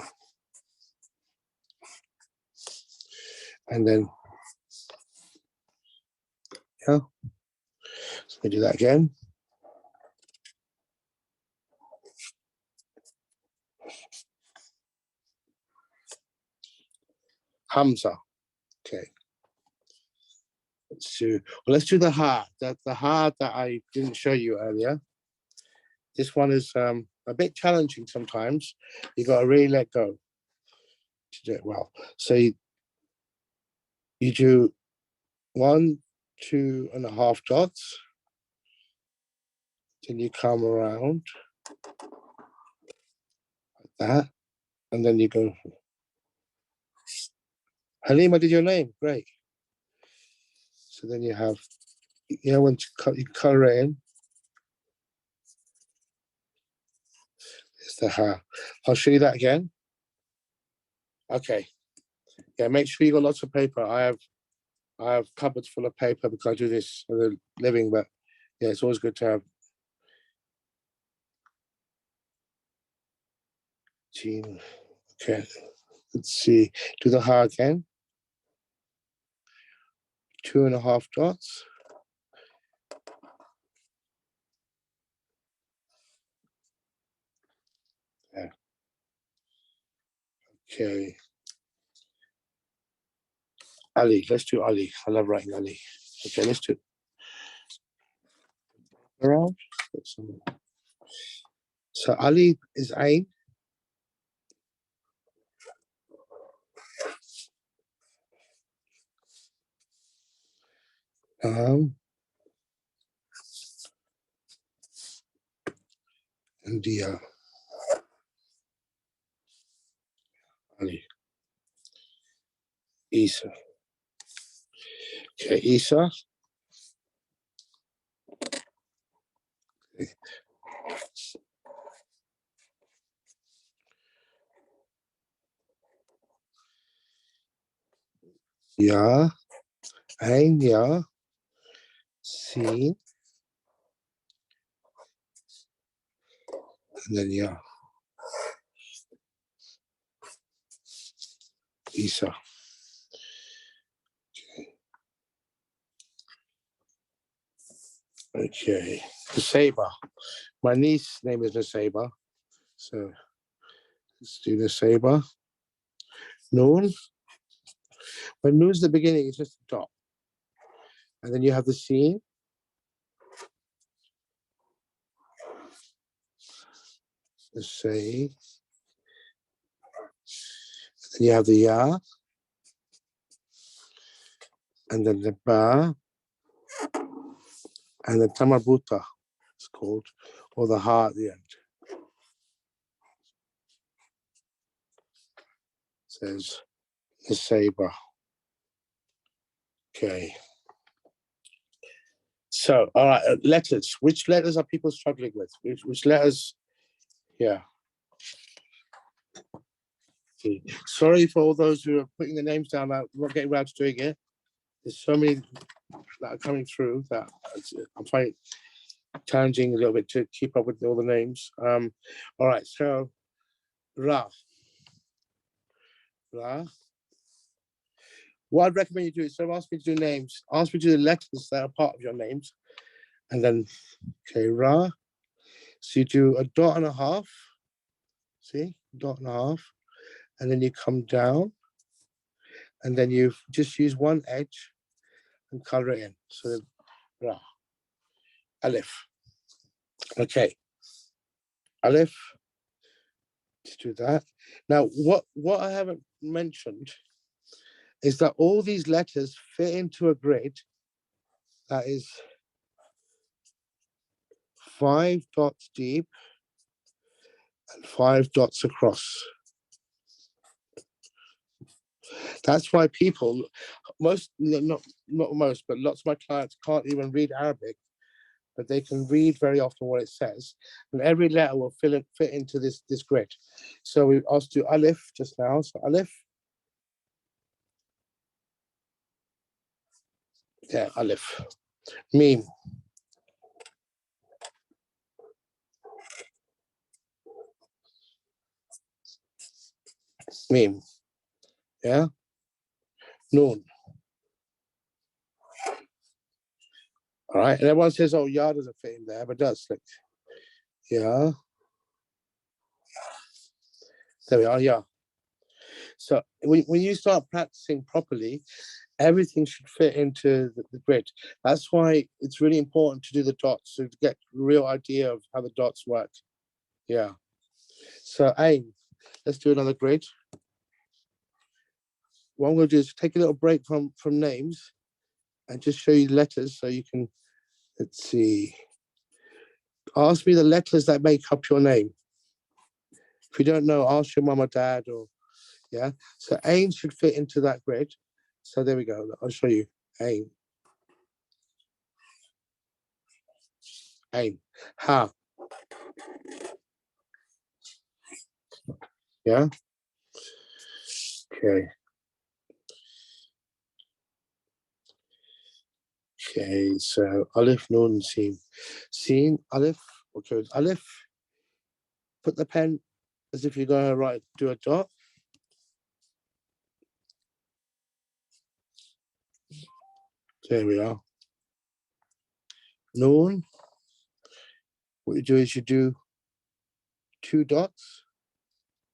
And then, yeah. So we do that again. Hamza. Okay. Let's do the ha. The ha that I didn't show you earlier. This one is a bit challenging sometimes. You got to really let go to do it well. So you do 1, 2.5 dots. Then you come around like that, and then you go. Halima did your name, great. So then you have, when you color it in. It's the ha. I'll show you that again. Okay. Yeah, make sure you got lots of paper. I have cupboards full of paper because I do this for a living, but yeah, it's always good to have. Okay, let's see. Do the ha again. 2.5 dots. Yeah. Okay. Ali, let's do Ali. I love writing Ali. Okay, let's do around. So Ali is Ain. And the Ali. Isa. Okay, Isa. Okay. Ya. Ain, Ya. Sin. And then Ya. Isa. Okay. Naseba. My niece's name is Naseba. So let's do Naseba. Noon. When noon's the beginning, it's just a dot. And then you have the scene. The say. Then you have the ya. And then the ba. And the tamabuta, it's called, or the ha at the end. It says the saber. Okay. So, all right, letters. Which letters are people struggling with? Which letters? Yeah. See. Sorry for all those who are putting their names down that we're not getting around to doing it. There's so many that are coming through that I'm finding it challenging a little bit to keep up with all the names. All right, so Ra. What I'd recommend you do is, so ask me to do names, ask me to do the letters that are part of your names, and then, okay, Ra. So you do a dot and a half, see, dot and a half, and then you come down, and then you just use one edge and color it in. So then, Ra, Alif. Okay, Alif, let's do that. Now, what I haven't mentioned is that all these letters fit into a grid that is 5 dots deep and 5 dots across. That's why people, not most, but lots of my clients can't even read Arabic, but they can read very often what it says, and every letter will fit into this grid. So we asked you Alif just now, so Alif. Yeah, Alif. Meme. Meme. Yeah. Noon. All right, and everyone says, oh, Ya doesn't fit in there, but it does. Like, yeah. There we are, Ya. So when you start practicing properly, everything should fit into the grid. That's why it's really important to do the dots, so to get a real idea of how the dots work. Yeah. So aim. Let's do another grid. What I'm going to do is take a little break from names and just show you letters so you can, let's see. Ask me the letters that make up your name. If you don't know, ask your mum or dad, or yeah. So aim should fit into that grid. So there we go. I'll show you. Aim. Aim. Ha. Yeah. Okay. Okay, so Alif, Nun, Sin. Sin, Alif. Okay, Alif. Put the pen as if you're going to do a dot. There we are. Nun. What you do is you do 2 dots.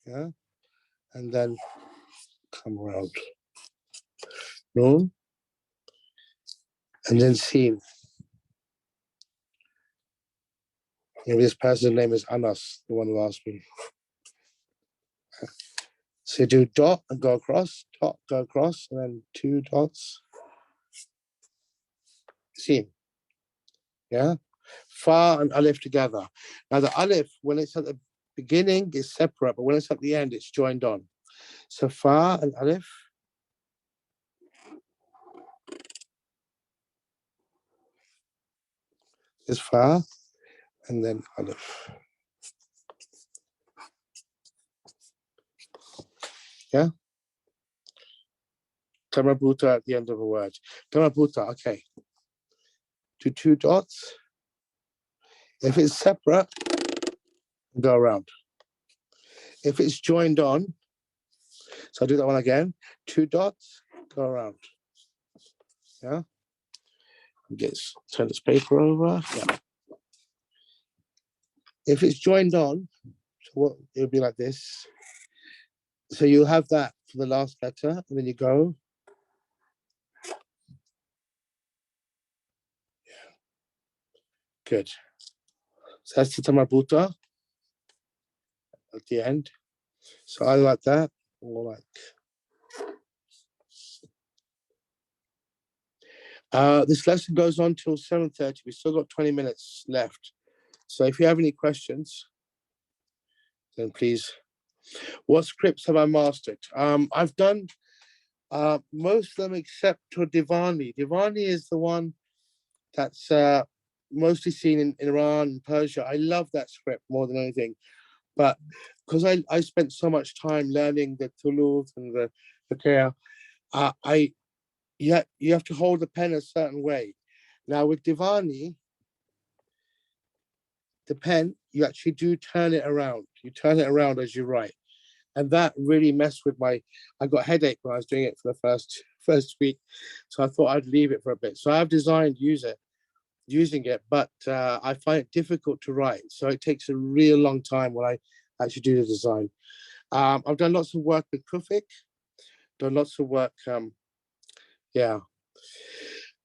Yeah. And then come around. Nun. And then Sin. Maybe this person's name is Anas, the one who asked me. So do dot and go across, dot, go across, and then 2 dots. Sin. Yeah. Fa and Alif together. Now the Alif, when it's at the beginning, is separate, but when it's at the end, it's joined on. So Fa and Alif. Is Fa, and then Alif. Yeah. Tamabuta at the end of a word. Tamabuta, okay. Do 2 dots. If it's separate, go around. If it's joined on, so I'll do that one again. 2 dots, go around. Yeah. Turn this paper over. Yeah. If it's joined on, so it'll be like this. So you'll have that for the last letter, and then you go. Yeah. Good. So that's the Tamabuta at the end. So I like that, or like. This lesson goes on till 7:30. We've still got 20 minutes left. So if you have any questions, then please. What scripts have I mastered? I've done most of them except for Divani. Divani is the one that's mostly seen in Iran and Persia. I love that script more than anything. But because I spent so much time learning the thuluth and the qiyah, you have to hold the pen a certain way. Now with Divani, the pen, you actually do turn it around. You turn it around as you write. And that really messed with I got a headache when I was doing it for the first week. So I thought I'd leave it for a bit. So I've designed using it, but I find it difficult to write. So it takes a real long time when I actually do the design. I've done lots of work with Kufik, done lots of work. Yeah.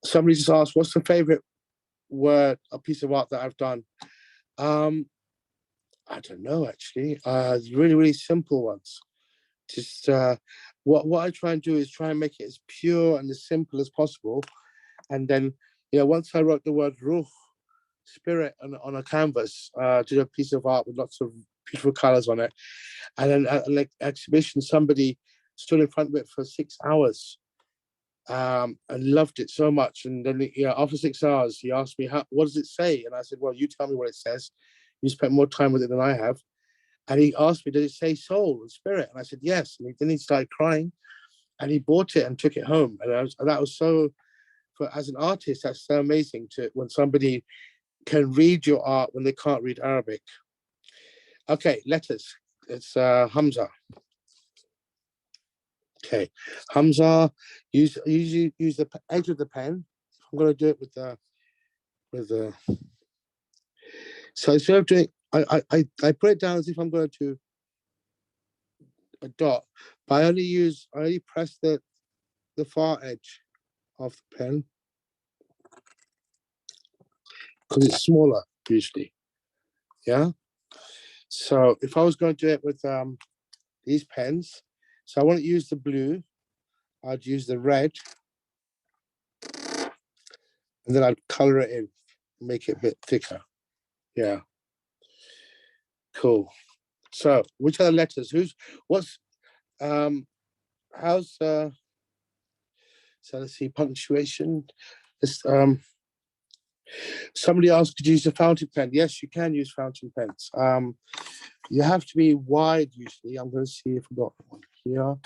Somebody just asked, what's the favorite word, a piece of art that I've done? I don't know, actually. Really, really simple ones. Just what I try and do is try and make it as pure and as simple as possible. And then, once I wrote the word ruh, spirit, on a canvas, did a piece of art with lots of beautiful colors on it. And then at an exhibition, somebody stood in front of it for 6 hours and loved it so much. And then, after 6 hours, he asked me, what does it say? And I said, well, you tell me what it says. You spent more time with it than I have. And he asked me, did it say soul and spirit? And I said, yes. And then he started crying and he bought it and took it home. And that was so, as an artist, that's so amazing when somebody can read your art when they can't read Arabic. Okay, letters. It's Hamza. Okay, Hamza, use the edge of the pen. I'm going to do it with the. So instead of doing, I put it down as if I'm going to a dot, but I only press the far edge of the pen because it's smaller usually. Yeah. So if I was going to do it with these pens, so I won't use the blue, I'd use the red, and then I'd color it in, make it a bit thicker. Yeah. Cool. So which are the letters? How's so let's see, punctuation. Somebody asked, could you use a fountain pen? Yes, you can use fountain pens. You have to be wide usually. I'm going to see if I've got one here.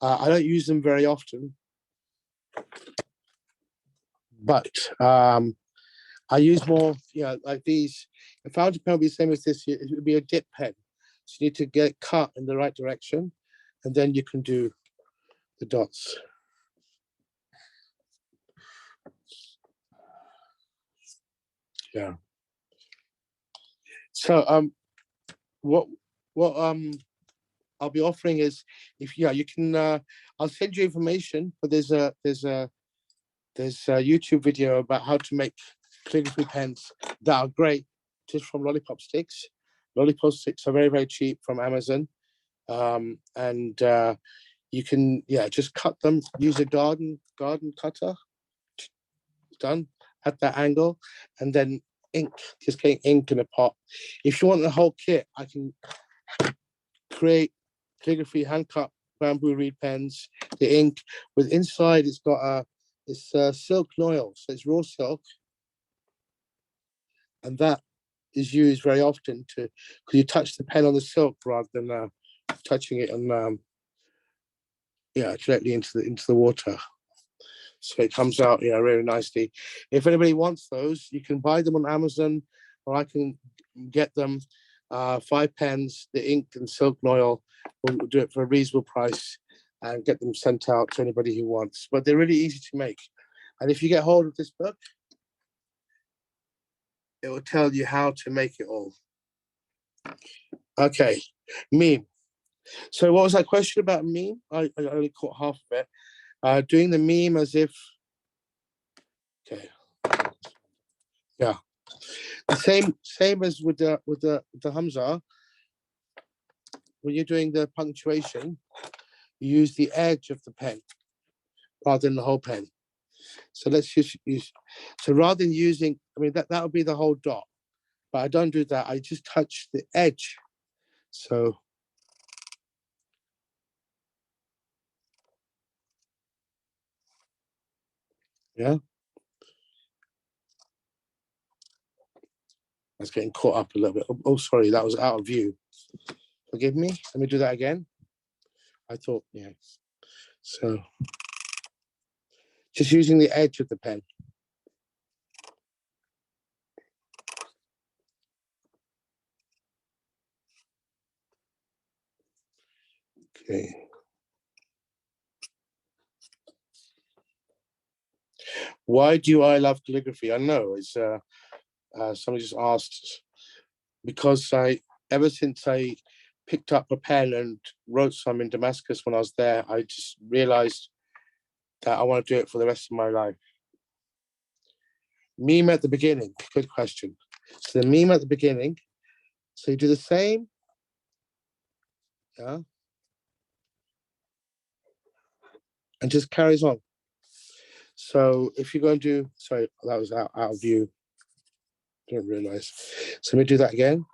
I don't use them very often, but I use more, like these. A fountain pen will be the same as this. It would be a dip pen. So you need to get it cut in the right direction, and then you can do the dots. Yeah. So what I'll be offering is, if you can, I'll send you information, but there's a YouTube video about how to make calligraphy pens that are great, just from lollipop sticks. Lollipop sticks are very, very cheap from Amazon, and you can just cut them. Use a garden cutter. Done at that angle, and then ink. Just getting ink in a pot. If you want the whole kit, I can create calligraphy hand cut bamboo reed pens. The ink with inside, it's silk noil, so it's raw silk, and that is used very often because you touch the pen on the silk rather than touching it on directly into the water. So it comes out really nicely. If anybody wants those, you can buy them on Amazon, or I can get them. 5 pens, the ink and silk noil. We'll do it for a reasonable price and get them sent out to anybody who wants. But they're really easy to make. And if you get hold of this book, it will tell you how to make it all. Okay, meme. So what was that question about meme? I only caught half of it. Doing the meme as if, okay, yeah. The same as with the Hamza. When you're doing the punctuation, you use the edge of the pen rather than the whole pen. So let's just use. So rather than using, that would be the whole dot, but I don't do that. I just touch the edge. So yeah. was getting caught up a little bit. Oh, sorry, that was out of view. Forgive me. Let me do that again. I thought, yeah. So just using the edge of the pen. Okay. Why do I love calligraphy? I know it's somebody just asked, because ever since I picked up a pen and wrote some in Damascus when I was there, I just realized that I want to do it for the rest of my life. Meme at the beginning, good question. So the meme at the beginning, so you do the same, yeah, and just carries on. So if you're going to do, sorry, that was out of view, didn't realize. So let me do that again.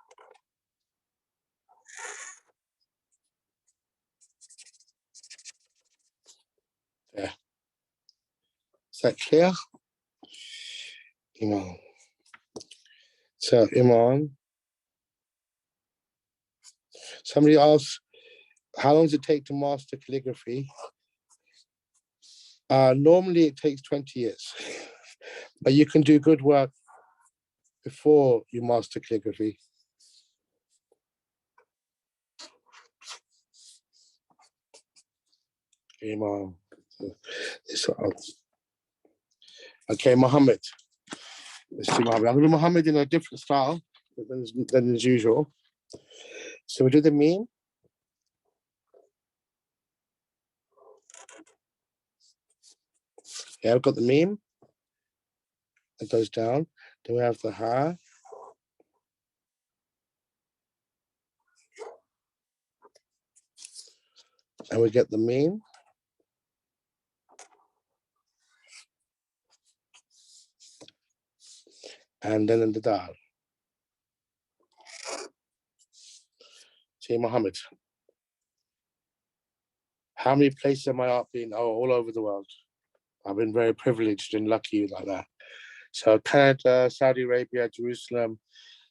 There. Is that clear? Iman. So Iman. Somebody asked, how long does it take to master calligraphy? Normally it takes 20 years, but you can do good work before you master calligraphy. Iman. Okay, Muhammad. Let's see Muhammad. I'm going to do Muhammad in a different style than as usual. So we do the meme. Yeah, I've got the meme. It goes down. Then we have the ha. And we get the meme. And then in the dal. See, Muhammad. How many places have my art been? Oh, all over the world. I've been very privileged and lucky like that. So Canada, Saudi Arabia, Jerusalem,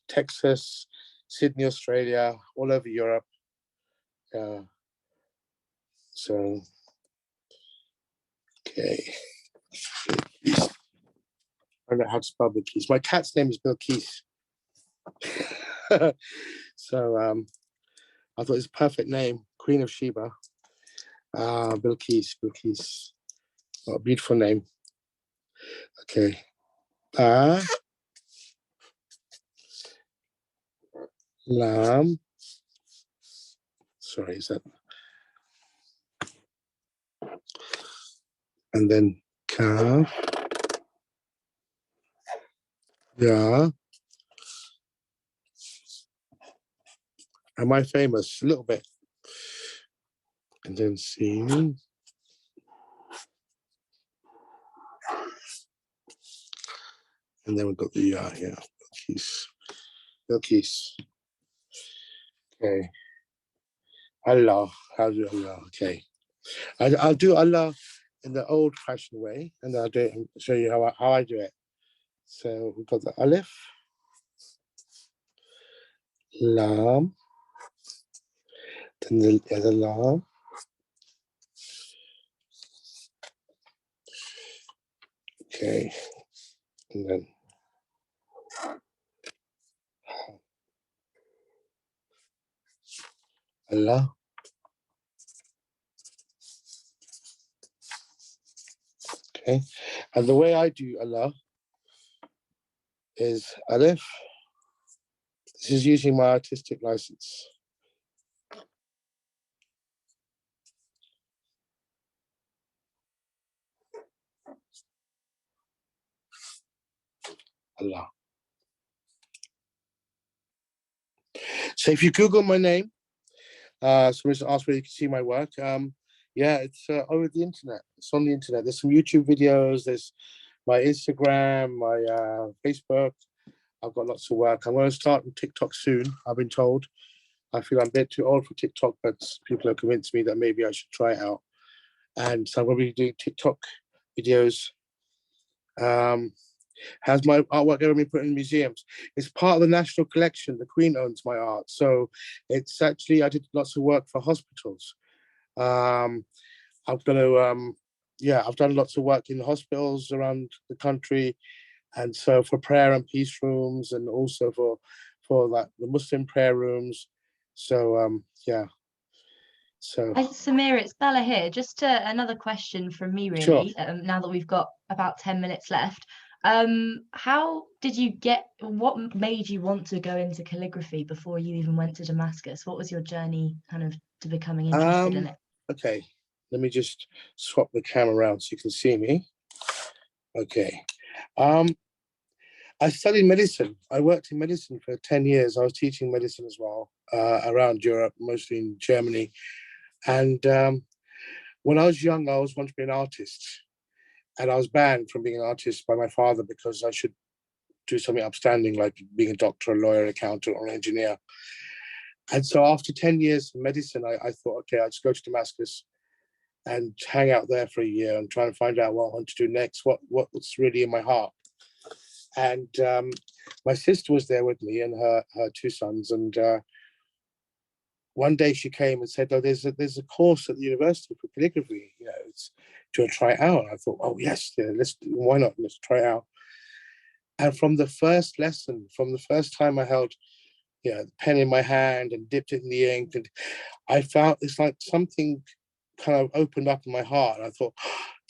Texas, Sydney, Australia, all over Europe. So, okay. I don't know how to spell Bilquis. My cat's name is Bilquis. So I thought it's a perfect name, Queen of Sheba. Bilquis. What a beautiful name. Okay. Lam. Sorry, is that? And then Kaf. Yeah. Am I famous? A little bit. And then Sin. And then we've got the yeah. Bilquis. Okay. Allah. How do Allah? Okay. I'll do Allah in the old-fashioned way, and I'll do it and show you how I do it. So we've got the Aleph, Lam, then the other Lam, okay, and then Allah, okay, and the way I do Allah is Aleph. This is using my artistic license. Allah. So if you Google my name, someone asked where you can see my work. Yeah, it's over the internet. It's on the internet. There's some YouTube videos. There's my Instagram, my Facebook. I've got lots of work. I'm going to start on TikTok soon, I've been told. I feel I'm a bit too old for TikTok, but people have convinced me that maybe I should try it out. And so I'm going to be doing TikTok videos. Has my artwork ever been put in museums? It's part of the national collection. The Queen owns my art. So it's actually, I did lots of work for hospitals. I've done lots of work in hospitals around the country. And so for prayer and peace rooms, and also for like the Muslim prayer rooms. So yeah. So Samir, it's Bella here. Just another question from me, sure. really. Now that we've got about 10 minutes left, how did you what made you want to go into calligraphy before you even went to Damascus? What was your journey kind of to becoming interested in it? Okay, let me just swap the camera around so you can see me. Okay. I studied medicine. I worked in medicine for 10 years. I was teaching medicine as well, around Europe, mostly in Germany. And when I was young, I always wanted to be an artist. And I was banned from being an artist by my father because I should do something upstanding, like being a doctor, a lawyer, accountant, or an engineer. And so after 10 years in medicine, I thought, okay, I'll just go to Damascus and hang out there for a year and try and find out what I want to do next, what's really in my heart. And my sister was there with me and her two sons. And one day she came and said, "Oh, there's a course at the university for calligraphy. You know, do you want to try it out?" And I thought, "Oh yes, yeah, why not? Let's try it out." And from the first lesson, from the first time I held, the pen in my hand and dipped it in the ink, and I felt it's like something kind of opened up in my heart. And I thought,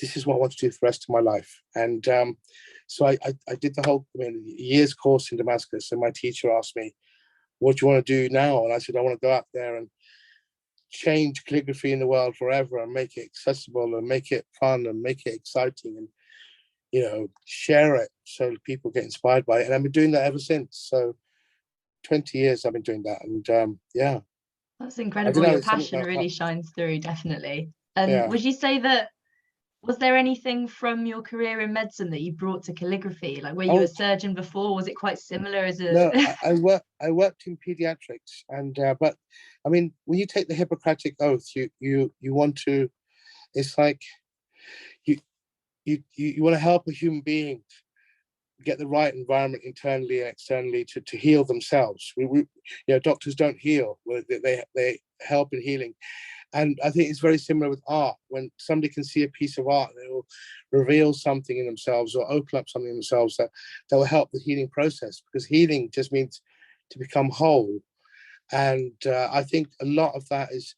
this is what I want to do for the rest of my life. And so I did the whole year's course in Damascus. And my teacher asked me, "What do you want to do now?" And I said, "I want to go out there and change calligraphy in the world forever and make it accessible and make it fun and make it exciting and, share it so people get inspired by it." And I've been doing that ever since. So 20 years I've been doing that. And yeah. That's incredible. Your passion really shines through, definitely. And would you say that, was there anything from your career in medicine that you brought to calligraphy? Like, were you a surgeon before? Was it quite similar as a... No, I worked in pediatrics, and but I mean, when you take the Hippocratic Oath, you want to, it's like you want to help a human being get the right environment internally and externally to heal themselves. Doctors don't heal; they help in healing. And I think it's very similar with art. When somebody can see a piece of art, they will reveal something in themselves or open up something in themselves that will help the healing process, because healing just means to become whole. And I think a lot of that is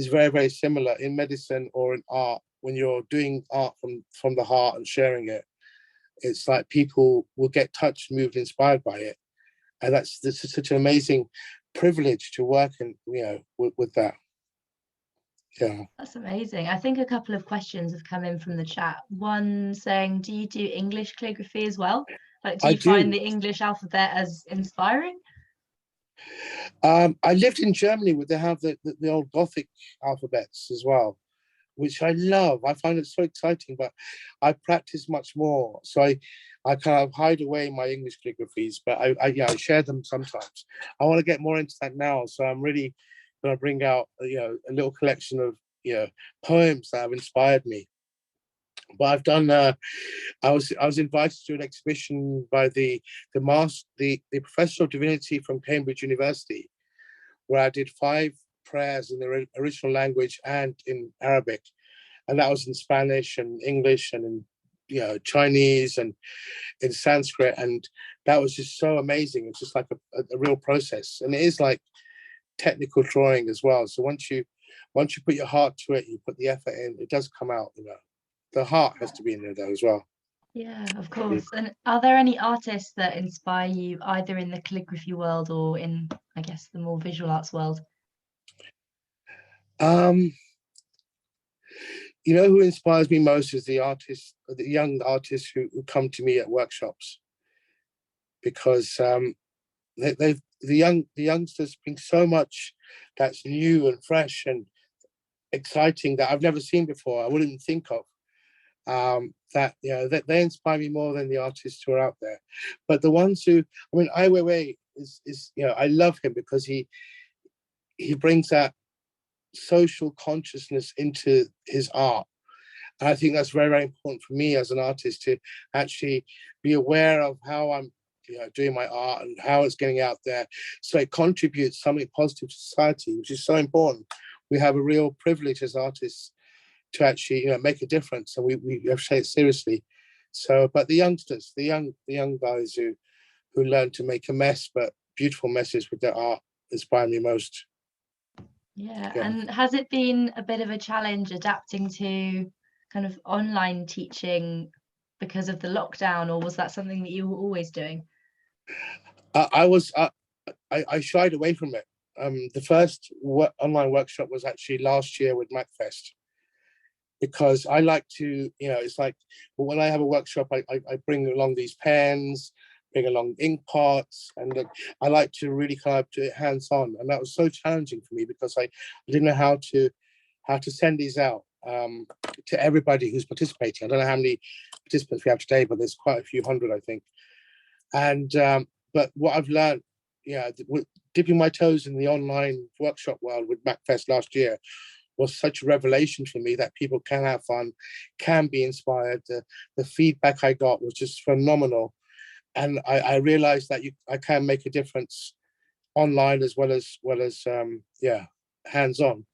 very, very similar in medicine or in art. When you're doing art from the heart and sharing it, it's like people will get touched, moved, inspired by it. And that's such an amazing privilege to work in, with that. Yeah. That's amazing. I think a couple of questions have come in from the chat. One saying, do you do English calligraphy as well? Like, do you find the English alphabet as inspiring? I lived in Germany where they have the old Gothic alphabets as well, which I love. I find it so exciting, but I practice much more. So I kind of hide away my English calligraphies, but I share them sometimes. I want to get more into that now. So I'm really going to bring out, a little collection of, poems that have inspired me. But I've done, I was invited to an exhibition by the Professor of Divinity from Cambridge University, where I did 5 prayers in the original language and in Arabic. And that was in Spanish and English and in Chinese and in Sanskrit. And that was just so amazing. It's just like a real process. And it is like technical drawing as well. So once you put your heart to it, you put the effort in, it does come out, The heart has to be in there though as well. Yeah, of course. And are there any artists that inspire you either in the calligraphy world or in, I guess, the more visual arts world? Who inspires me most is the young artists who come to me at workshops, because the youngsters bring so much that's new and fresh and exciting that I've never seen before. I wouldn't think of. That they inspire me more than the artists who are out there. But the ones who, Ai Weiwei is I love him because he brings that social consciousness into his art, I think that's very, very important for me as an artist to actually be aware of how I'm doing my art and how it's getting out there, so it contributes something positive to society, which is so important. We have a real privilege as artists to actually make a difference, and we have to take it seriously. So, but the youngsters, the young guys who learn to make a mess, but beautiful messes with their art, inspire me most. Yeah. And has it been a bit of a challenge adapting to kind of online teaching because of the lockdown, or was that something that you were always doing? I shied away from it. The first online workshop was actually last year with MACFEST, because I like to, it's like, well, when I have a workshop, I bring along these pens, bring along ink pots, and I like to really kind of do it hands-on. And that was so challenging for me because I didn't know how to send these out to everybody who's participating. I don't know how many participants we have today, but there's quite a few hundred, I think. And but what I've learned, dipping my toes in the online workshop world with MACFEST last year was such a revelation for me, that people can have fun, can be inspired. The feedback I got was just phenomenal. And I realized that I can make a difference online as well as hands-on.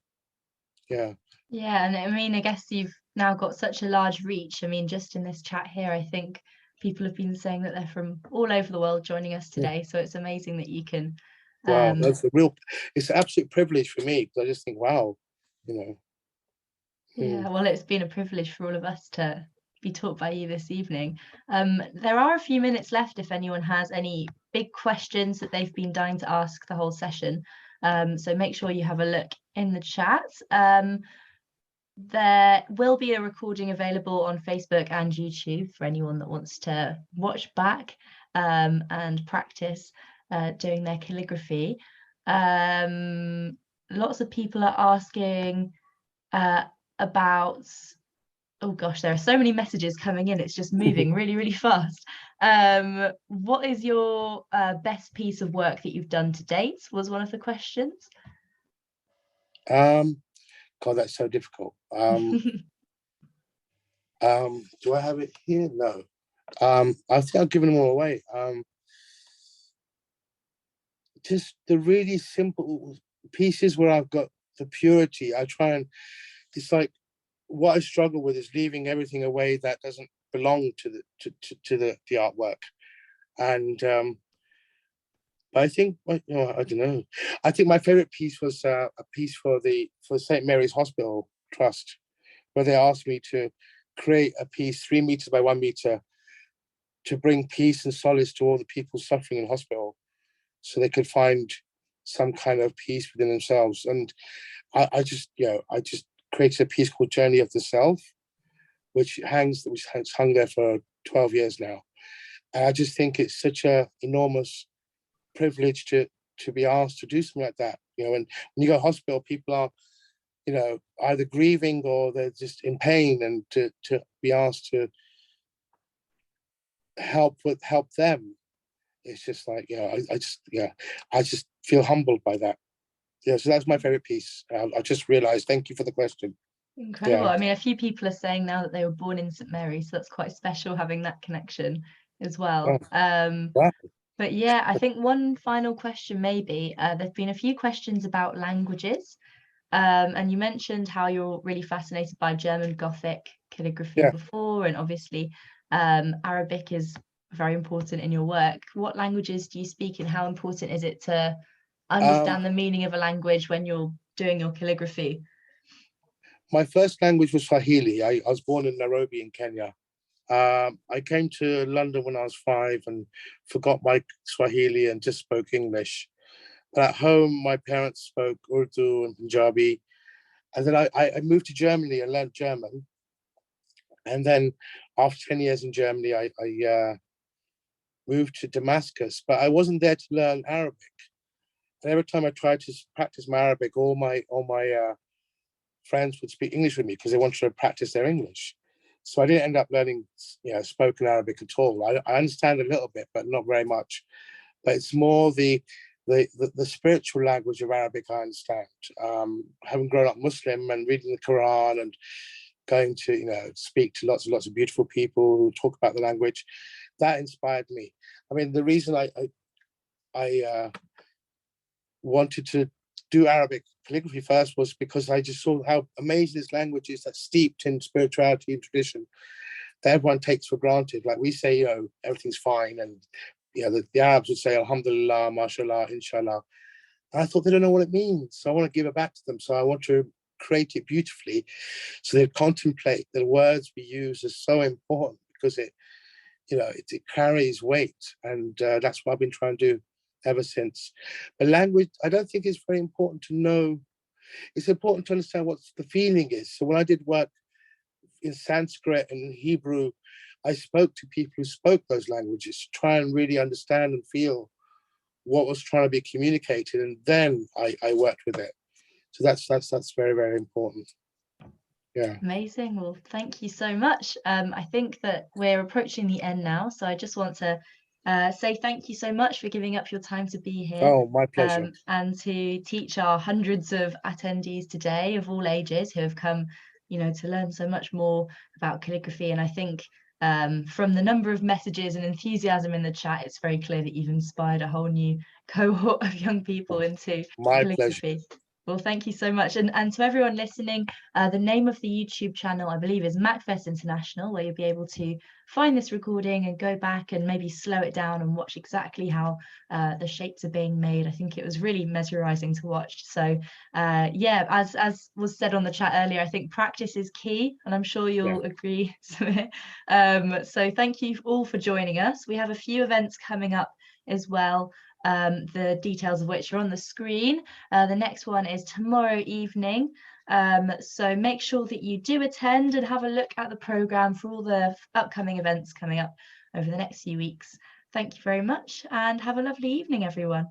Yeah. Yeah, and I mean, I guess you've now got such a large reach. I mean, just in this chat here, I think people have been saying that they're from all over the world joining us today. So it's amazing that you can. Wow, it's an absolute privilege for me, because I just think, wow, Yeah, well, it's been a privilege for all of us to be taught by you this evening. There are a few minutes left if anyone has any big questions that they've been dying to ask the whole session. So make sure you have a look in the chat. There will be a recording available on Facebook and YouTube for anyone that wants to watch back and practice doing their calligraphy. Lots of people are asking about, oh gosh, there are so many messages coming in, it's just moving really, really fast. What is your best piece of work that you've done to date, was one of the questions. God, that's so difficult. Do I have it here? No. I think I've given them all away. Just the really simple pieces where I've got the purity. I try and, it's like, what I struggle with is leaving everything away that doesn't belong to the artwork. And but I think, I don't know. I think my favorite piece was a piece for St. Mary's Hospital Trust, where they asked me to create a piece 3 meters by 1 meter to bring peace and solace to all the people suffering in hospital, so they could find some kind of peace within themselves. And I just created a piece called Journey of the Self, which has hung there for 12 years now. And I just think it's such a enormous privilege to be asked to do something like that. And when you go to hospital, people are, either grieving or they're just in pain, and to be asked to help them, it's just like, I just feel humbled by that. So that's my favorite piece. I just realized. Thank you for the question. Incredible. I mean, a few people are saying now that they were born in St. Mary's, so that's quite special having that connection as well. Wow. But yeah, I think one final question maybe. There've been a few questions about languages. And you mentioned how you're really fascinated by German Gothic calligraphy before, and obviously Arabic is very important in your work. What languages do you speak, and how important is it to understand the meaning of a language when you're doing your calligraphy? My first language was Swahili. I was born in Nairobi in Kenya. I came to London when I was 5 and forgot my Swahili and just spoke English. But at home, my parents spoke Urdu and Punjabi. And then I moved to Germany and learned German. And then after 10 years in Germany, I moved to Damascus, but I wasn't there to learn Arabic. And every time I tried to practice my Arabic, all my friends would speak English with me because they wanted to practice their English. So I didn't end up learning, spoken Arabic at all. I understand a little bit, but not very much. But it's more the spiritual language of Arabic I understand. Having grown up Muslim and reading the Quran and going to, speak to lots and lots of beautiful people who talk about the language. That inspired me. I mean, the reason I wanted to do Arabic calligraphy first was because I just saw how amazing this language is, that's steeped in spirituality and tradition that everyone takes for granted. Like we say, everything's fine, and the Arabs would say Alhamdulillah, mashallah, inshallah. And I thought they don't know what it means, so I want to give it back to them. So I want to create it beautifully, so they contemplate the words we use are so important, because it carries weight, and that's what I've been trying to do ever since. But language, I don't think it's very important to know. It's important to understand what the feeling is. So when I did work in Sanskrit and Hebrew, I spoke to people who spoke those languages to try and really understand and feel what was trying to be communicated, and then I worked with it. So that's very, very important. Yeah. Amazing. Well, thank you so much. I think that we're approaching the end now, so I just want to say thank you so much for giving up your time to be here. Oh, my pleasure. And to teach our hundreds of attendees today of all ages who have come, to learn so much more about calligraphy. And I think from the number of messages and enthusiasm in the chat, it's very clear that you've inspired a whole new cohort of young people into calligraphy. Pleasure. Well, thank you so much. And to everyone listening, the name of the YouTube channel, I believe, is MACFEST International, where you'll be able to find this recording and go back and maybe slow it down and watch exactly how the shapes are being made. I think it was really mesmerizing to watch. So yeah, as was said on the chat earlier, I think practice is key, and I'm sure you'll agree. So thank you all for joining us. We have a few events coming up as well, the details of which are on the screen. The next one is tomorrow evening, so make sure that you do attend and have a look at the programme for all the upcoming events coming up over the next few weeks. Thank you very much, and have a lovely evening, everyone.